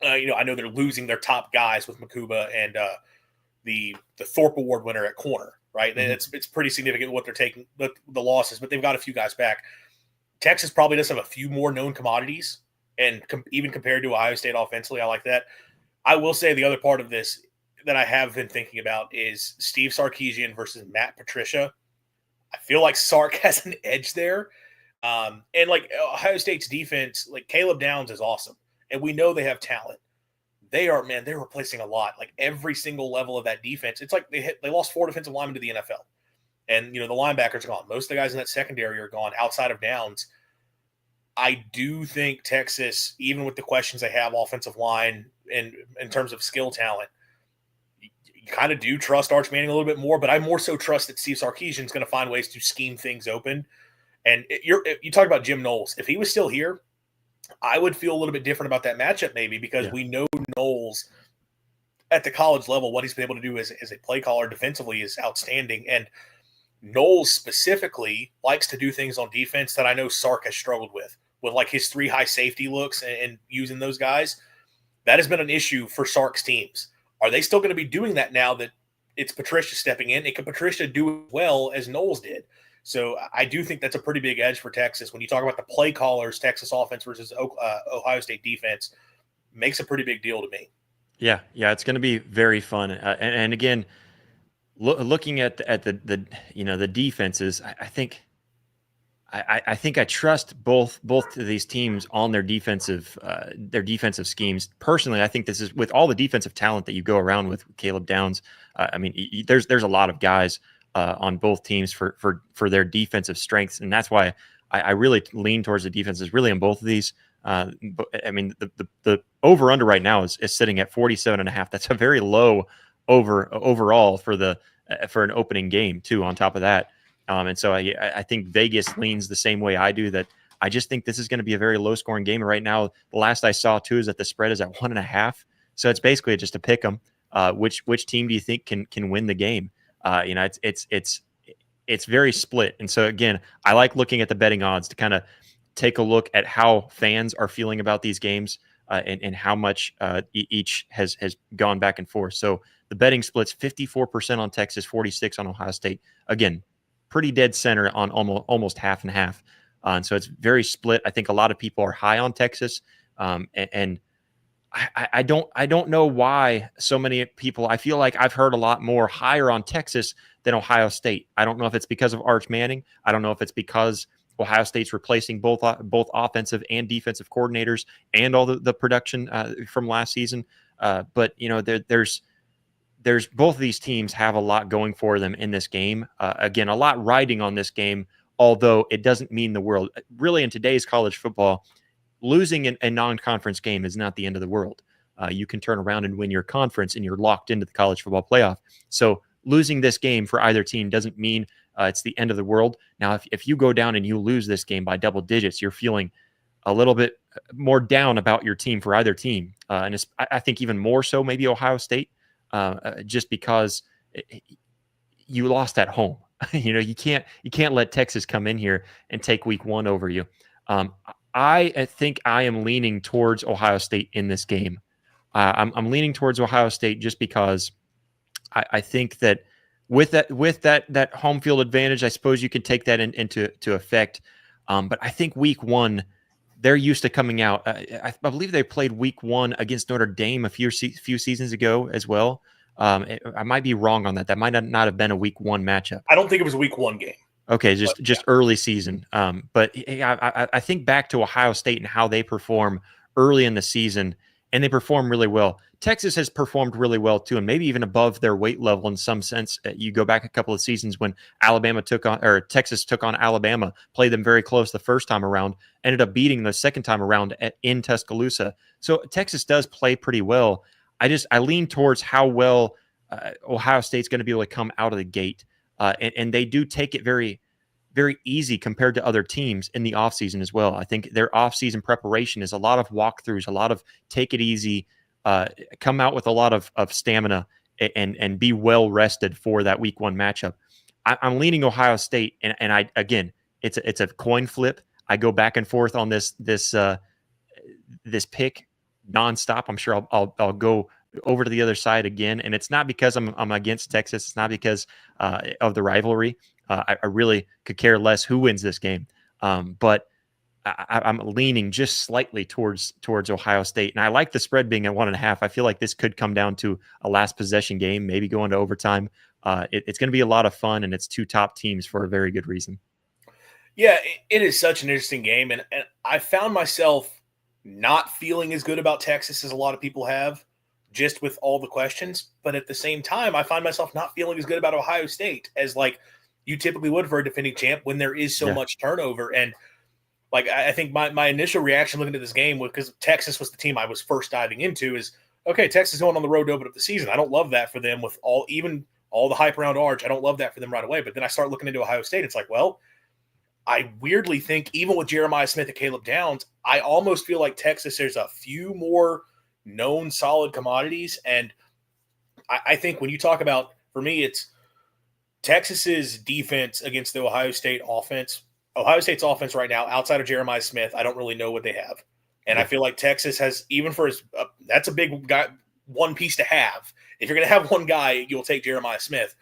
I know they're losing their top guys with Makuba and the Thorpe Award winner at corner, right? Mhm. It's pretty significant what they're taking the losses, but they've got a few guys back. Texas probably does have a few more known commodities, and even compared to Ohio State offensively, I like that. I will say the other part of this that I have been thinking about is Steve Sarkisian versus Matt Patricia. I feel like Sark has an edge there. And like Ohio State's defense, like Caleb Downs is awesome. And we know they have talent. They're replacing a lot. Like every single level of that defense. It's like they lost 4 defensive linemen to the NFL. And the linebackers are gone. Most of the guys in that secondary are gone outside of Downs. I do think Texas, even with the questions they have offensive line and in terms of skill talent, you kind of do trust Arch Manning a little bit more, but I more so trust that Steve Sarkisian is going to find ways to scheme things open. And you talked about Jim Knowles. If he was still here, I would feel a little bit different about that matchup maybe because we know Knowles at the college level, what he's been able to do as a play caller defensively is outstanding. And Knowles specifically likes to do things on defense that I know Sark has struggled with like his 3 high safety looks and using those guys. That has been an issue for Sark's teams. Are they still going to be doing that now that it's Patricia stepping in? And can Patricia do as well as Knowles did? So I do think that's a pretty big edge for Texas. When you talk about the play callers, Texas offense versus Ohio State defense, makes a pretty big deal to me. Yeah, it's going to be very fun. And again, looking at the defenses, I think I trust both of these teams on their defensive schemes. Personally, I think this is with all the defensive talent that you go around with Caleb Downs. I mean, there's a lot of guys on both teams for their defensive strengths, and that's why I really lean towards the defenses really in both of these. But, I mean, the over under right now is sitting at 47.5. That's a very low overall for an opening game too. On top of that. And so I think Vegas leans the same way I do, that I just think this is going to be a very low scoring game. And right now, the last I saw too is that the spread is at 1.5. So it's basically just a pick 'em. Which team do you think can win the game? It's very split. And so again, I like looking at the betting odds to kind of take a look at how fans are feeling about these games and how much each has gone back and forth. So the betting splits 54% on Texas, 46 on Ohio State. Again, pretty dead center on almost half and half. And so it's very split. I think a lot of people are high on Texas. And I don't know why so many people, I feel like I've heard a lot more higher on Texas than Ohio State. I don't know if it's because of Arch Manning. I don't know if it's because Ohio State's replacing both offensive and defensive coordinators and all the production from last season. But there's both of these teams have a lot going for them in this game. Again, a lot riding on this game, although it doesn't mean the world. Really, in today's college football, losing a non-conference game is not the end of the world. You can turn around and win your conference, and you're locked into the college football playoff. So losing this game for either team doesn't mean it's the end of the world. Now, if you go down and you lose this game by double digits, you're feeling a little bit more down about your team for either team. And I think even more so maybe Ohio State. Just because you lost at home. You can't let Texas come in here and take week 1 over you. I think I am leaning towards Ohio State in this game. I'm leaning towards Ohio State just because I think that with that home field advantage, I suppose you could take that into effect. But I think week 1, they're used to coming out. I believe they played week 1 against Notre Dame a few seasons ago as well. I might be wrong on that. That might not have been a week 1 matchup. I don't think it was a week 1 game. Okay, just early season. But I think back to Ohio State and how they perform early in the season, and they perform really well. Texas has performed really well too, and maybe even above their weight level in some sense. You go back a couple of seasons when Texas took on Alabama, played them very close the first time around, ended up beating the second time around in Tuscaloosa. So Texas does play pretty well. I lean towards how well Ohio State's going to be able to come out of the gate, and they do take it very, very easy compared to other teams in the offseason as well. I think their offseason preparation is a lot of walkthroughs, a lot of take it easy, come out with a lot of stamina and be well rested for that week 1 matchup. I'm leaning Ohio State, and I again, it's a coin flip. I go back and forth on this pick. nonstop. I'm sure I'll go over to the other side again, and it's not because I'm against Texas. It's not because of the rivalry. I really could care less who wins this game. But I'm leaning just slightly towards Ohio State, and I like the spread being at 1.5. I feel like this could come down to a last possession game, maybe going to overtime. It's going to be a lot of fun, and it's two top teams for a very good reason. Yeah, it is such an interesting game, and I found myself not feeling as good about Texas as a lot of people have, just with all the questions. But at the same time, I find myself not feeling as good about Ohio State as like you typically would for a defending champ when there is so Yeah, much turnover. And like I think my initial reaction looking at this game was because Texas was the team I was first diving into is okay, Texas going on the road to open up the season. I don't love that for them with all the hype around Arch. I don't love that for them right away. But then I start looking into Ohio State. It's like, well, I weirdly think even with Jeremiah Smith and Caleb Downs, I almost feel like Texas, there's a few more known solid commodities. And I think when you talk about, for me, it's Texas's defense against the Ohio State offense. Ohio State's offense right now, outside of Jeremiah Smith, I don't really know what they have. And I yeah, feel like Texas has, even for his, that's a big guy, one piece to have. If you're going to have one guy, you'll take Jeremiah Smith.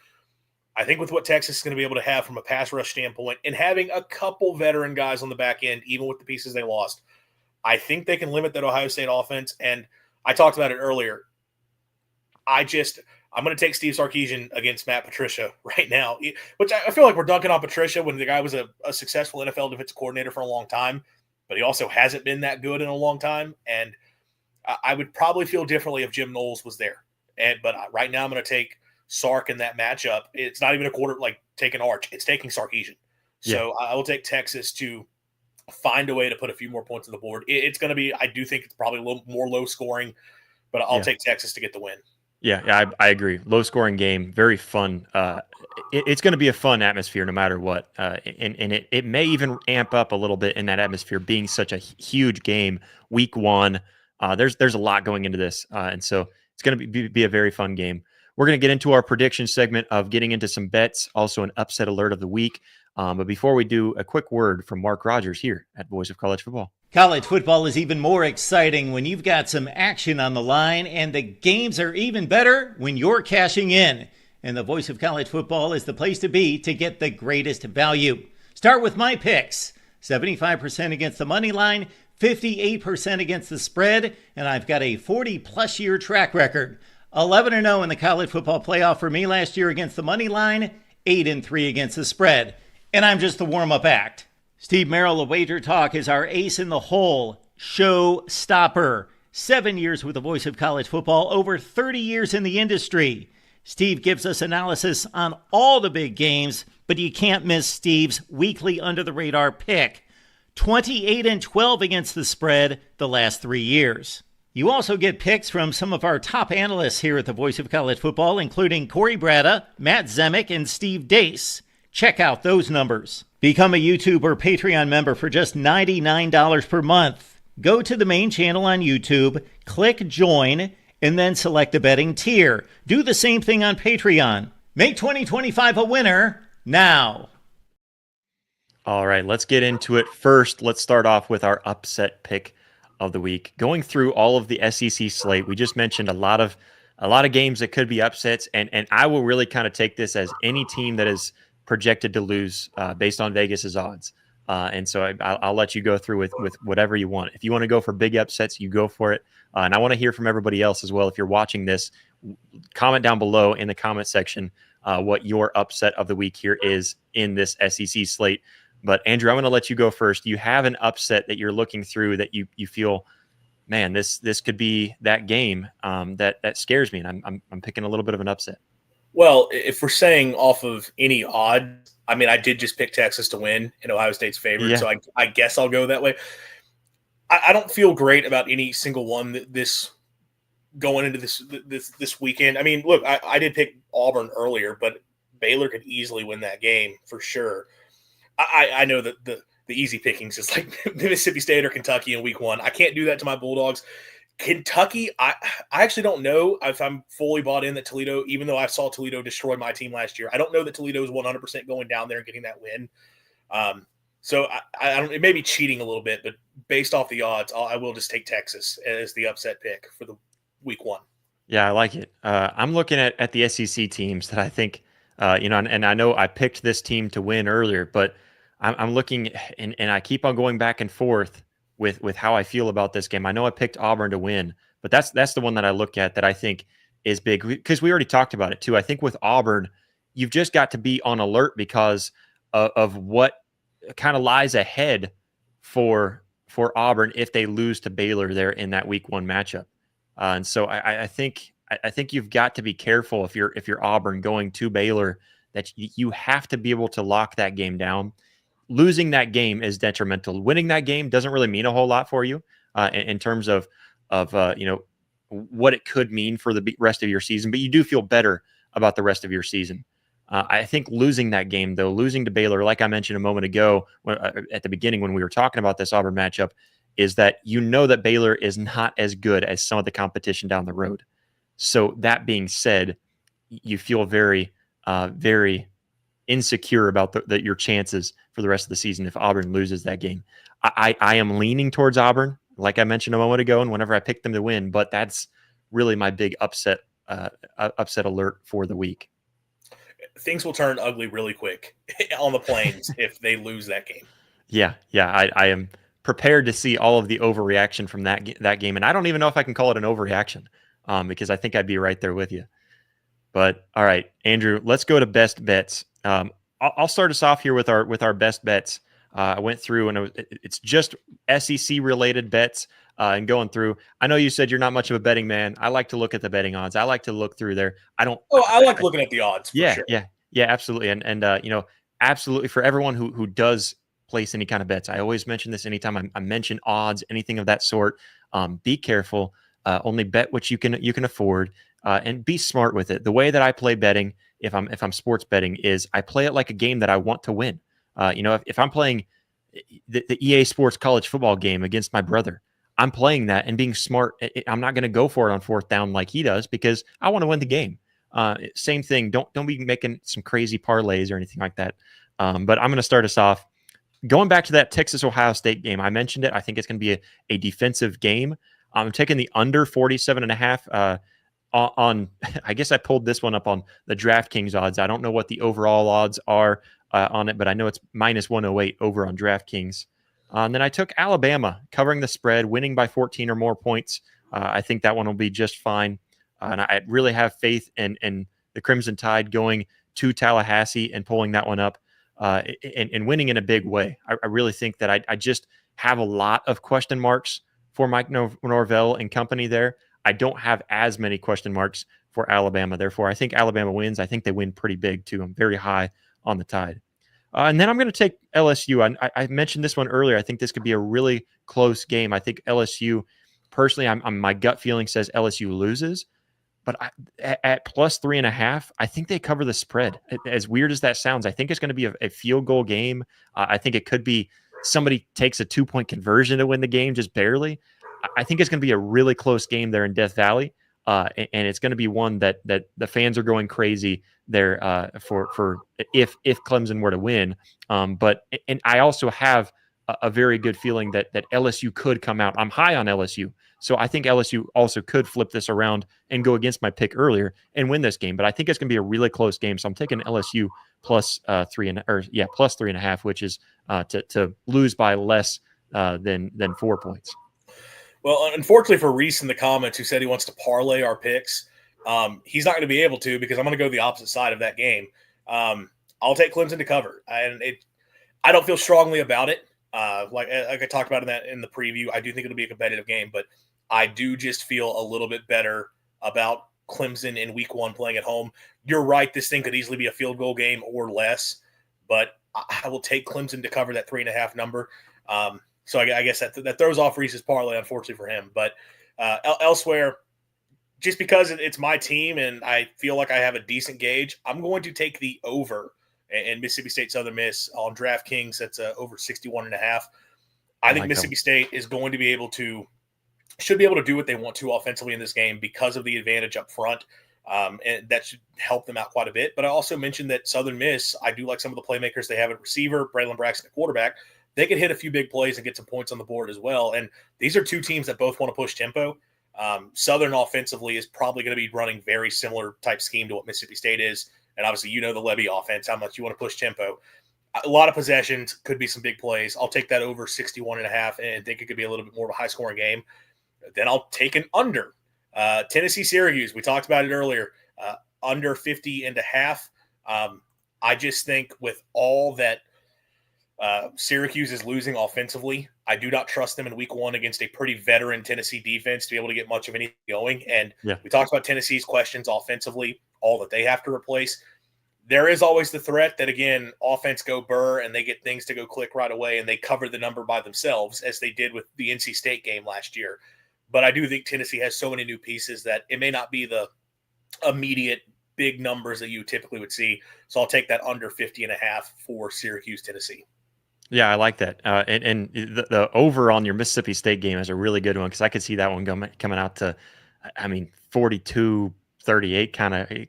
I think with what Texas is going to be able to have from a pass rush standpoint and having a couple veteran guys on the back end, even with the pieces they lost, I think they can limit that Ohio State offense. And I talked about it earlier. I'm going to take Steve Sarkisian against Matt Patricia right now, which I feel like we're dunking on Patricia when the guy was a successful NFL defensive coordinator for a long time, but he also hasn't been that good in a long time. And I would probably feel differently if Jim Knowles was there. But right now I'm going to take Sark in that matchup. It's not even a quarter like taking Arch. It's taking Sarkisian. yeah. So I will take Texas to find a way to put a few more points on the board. It's going to be, I do think it's probably a little more low scoring, but I'll Yeah. take Texas to get the win. Yeah, I agree. Low scoring game, very fun. It's going to be a fun atmosphere no matter what, and it may even amp up a little bit in that atmosphere, being such a huge game, week one. There's a lot going into this, and so it's going to be a very fun game. We're going to get into our prediction segment of getting into some bets, also an upset alert of the week. But before we do, a quick word from Mark Rogers here at Voice of College Football. College football is even more exciting when you've got some action on the line, and the games are even better when you're cashing in. And the Voice of College Football is the place to be to get the greatest value. Start with my picks. 75% against the money line, 58% against the spread, and I've got a 40-plus year track record. 11-0 in the college football playoff for me last year against the money line, 8-3 against the spread. And I'm just the warm-up act. Steve Merrill of Wager Talk is our ace in the hole, show stopper. 7 years with the Voice of College Football, over 30 years in the industry. Steve gives us analysis on all the big games, but you can't miss Steve's weekly under-the-radar pick. 28-12 against the spread the last 3 years. You also get picks from some of our top analysts here at the Voice of College Football, including Corey Bratta, Matt Zemek, and Steve Dace. Check out those numbers. Become a YouTube or Patreon member for just $99 per month. Go to the main channel on YouTube, click join, and then select a betting tier. Do the same thing on Patreon. Make 2025 a winner now. All right, let's get into it. First, let's start off with our upset pick of the week. Going through all of the SEC slate, we just mentioned a lot of games that could be upsets, and I will really kind of take this as any team that is projected to lose based on Vegas's odds. And so I'll let you go through with whatever you want. If you want to go for big upsets, you go for it. And I want to hear from everybody else as well. If you're watching this, comment down below in the comment section what your upset of the week here is in this SEC slate. But Andrew, I'm going to let you go first. You have an upset that you're looking through that you feel, man, this could be that game that scares me, and I'm picking a little bit of an upset. Well, if we're saying off of any odds, I mean, I did just pick Texas to win and Ohio State's favorite, so I guess I'll go that way. I don't feel great about any single one this going into this weekend. I mean, look, I did pick Auburn earlier, but Baylor could easily win that game for sure. I know that the easy pickings is like Mississippi State or Kentucky in week one. I can't do that to my Bulldogs. Kentucky, I actually don't know if I'm fully bought in that Toledo, even though I saw Toledo destroy my team last year. I don't know that Toledo is 100% going down there and getting that win. So I don't. It may be cheating a little bit, based off the odds, I will just take Texas as the upset pick for the week 1. Yeah, I like it. I'm looking at the SEC teams that I think, and I know I picked this team to win earlier, but I'm looking and I keep on going back and forth with how I feel about this game. I know I picked Auburn to win, but that's the one that I look at that I think is big because we already talked about it too. I think with Auburn, you've just got to be on alert because of what kind of lies ahead for Auburn if they lose to Baylor there in that week 1 matchup. And so I think you've got to be careful if you're Auburn going to Baylor that you have to be able to lock that game down. Losing that game is detrimental. Winning that game doesn't really mean a whole lot for you in terms of what it could mean for the rest of your season, but you do feel better about the rest of your season. I think losing that game, though, losing to Baylor, like I mentioned a moment ago at the beginning when we were talking about this Auburn matchup, is that you know that Baylor is not as good as some of the competition down the road. So that being said, you feel very, very insecure about your chances for the rest of the season if Auburn loses that game. I am leaning towards Auburn, like I mentioned a moment ago, and whenever I picked them to win, but that's really my big upset alert for the week. Things will turn ugly really quick on the Plains if they lose that game. Yeah. I am prepared to see all of the overreaction from that game, and I don't even know if I can call it an overreaction because I think I'd be right there with you. But all right, Andrew, let's go to best bets. I'll start us off here with our best bets. I went through and it's just SEC related bets and going through. I know you said you're not much of a betting man. I like to look at the betting odds. I like to look through there. I like looking at the odds. For sure. Yeah, absolutely. And absolutely for everyone who does place any kind of bets. I always mention this anytime I mention odds, anything of that sort. Be careful. Only bet what you can afford, and be smart with it. The way that I play betting, if I'm sports betting, is I play it like a game that I want to win. If I'm playing the EA Sports college football game against my brother, I'm playing that and being smart. I'm not going to go for it on 4th down like he does because I want to win the game. Same thing. Don't be making some crazy parlays or anything like that. But I'm going to start us off going back to that Texas-Ohio State game. I mentioned it. I think it's going to be a defensive game. I'm taking the under 47.5 on. I guess I pulled this one up on the DraftKings odds. I don't know what the overall odds are on it, but I know it's minus 108 over on DraftKings. And then I took Alabama covering the spread, winning by 14 or more points. I think that one will be just fine. And I really have faith in the Crimson Tide going to Tallahassee and pulling that one up and winning in a big way. I really think that I just have a lot of question marks for Mike Norvell and company there. I don't have as many question marks for Alabama. Therefore, I think Alabama wins. I think they win pretty big, too. I'm very high on the Tide. And then I'm going to take LSU. I mentioned this one earlier. I think this could be a really close game. I think LSU, personally, my gut feeling says LSU loses. But at plus 3.5, I think they cover the spread. As weird as that sounds, I think it's going to be a field goal game. I think it could be somebody takes a 2-point conversion to win the game, just barely. I think it's going to be a really close game there in Death Valley. And it's going to be one that the fans are going crazy there for if Clemson were to win. But I also have a very good feeling that LSU could come out. I'm high on LSU. So I think LSU also could flip this around and go against my pick earlier and win this game. But I think it's going to be a really close game. So I'm taking LSU plus 3.5, which is to lose by less than 4 points. Well, unfortunately for Reese in the comments, who said he wants to parlay our picks, he's not going to be able to because I'm going to go the opposite side of that game. I'll take Clemson to cover, and I don't feel strongly about it. Like I talked about in the preview, I do think it'll be a competitive game, but I do just feel a little bit better about Clemson in week 1 playing at home. You're right. This thing could easily be a field goal game or less, but I will take Clemson to cover that 3.5 number. So I guess that throws off Reese's parlay, unfortunately for him. But elsewhere, just because it's my team and I feel like I have a decent gauge, I'm going to take the over in Mississippi State Southern Miss on DraftKings. That's over 61.5. I think Mississippi State is going to should be able to do what they want to offensively in this game because of the advantage up front. And that should help them out quite a bit. But I also mentioned that Southern Miss, I do like some of the playmakers they have at receiver, Braylon Braxton at quarterback. they could hit a few big plays and get some points on the board as well. And these are two teams that both want to push tempo. Southern offensively is probably going to be running very similar type scheme to what Mississippi State is. And obviously, the Levy offense, how much you want to push tempo. A lot of possessions, could be some big plays. I'll take that over 61.5 and think it could be a little bit more of a high-scoring game. Then I'll take an under. Tennessee-Syracuse, we talked about it earlier, under 50.5. I just think with all that Syracuse is losing offensively, I do not trust them in week 1 against a pretty veteran Tennessee defense to be able to get much of anything going. And we talked about Tennessee's questions offensively, all that they have to replace. There is always the threat that, again, offense go burr and they get things to go click right away and they cover the number by themselves, as they did with the NC State game last year. But I do think Tennessee has so many new pieces that it may not be the immediate big numbers that you typically would see. So I'll take that under 50.5 for Syracuse, Tennessee. Yeah, I like that. And the over on your Mississippi State game is a really good one, because I could see that one coming out to, 42-38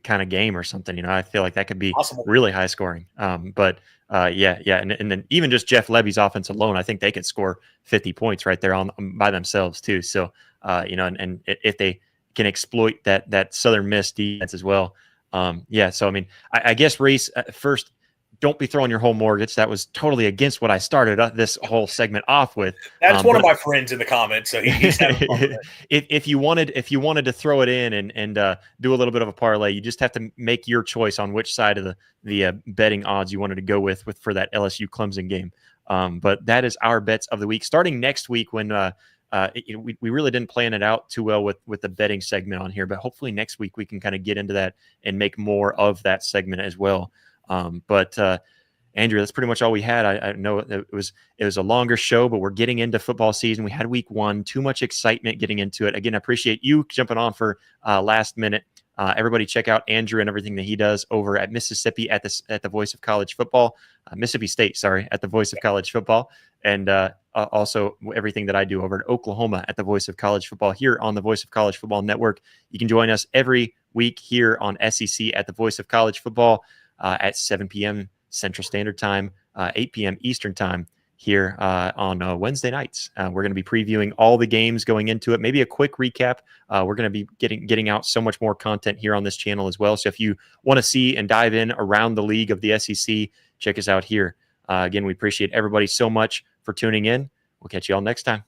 kind of game or something. I feel like that could be really high scoring. But and then even just Jeff Levy's offense alone, I think they could score 50 points right there by themselves too. So and if they can exploit that Southern Miss defense as well. So I guess, Reese, first, don't be throwing your whole mortgage. That was totally against what I started this whole segment off with. That's one of my friends in the comments, so he's having fun. If you wanted to throw it in and do a little bit of a parlay, you just have to make your choice on which side of the betting odds you wanted to go with for that LSU Clemson game. But that is our bets of the week. Starting next week, when we really didn't plan it out too well with the betting segment on here, but hopefully next week we can kind of get into that and make more of that segment as well. But Andrew, that's pretty much all we had. I know it was a longer show, but we're getting into football season. We had week 1, too much excitement getting into it. Again, I appreciate you jumping on for last minute. Everybody check out Andrew and everything that he does over at Mississippi at the Voice of College Football, Mississippi State, at the Voice of College Football. And also everything that I do over at Oklahoma at the Voice of College Football here on the Voice of College Football Network. You can join us every week here on SEC at the Voice of College Football at 7 p.m. Central Standard Time, 8 p.m. Eastern Time here on Wednesday nights. We're going to be previewing all the games going into it, maybe a quick recap. We're going to be getting out so much more content here on this channel as well. So if you want to see and dive in around the league of the SEC, check us out here. Again, we appreciate everybody so much for tuning in. We'll catch you all next time.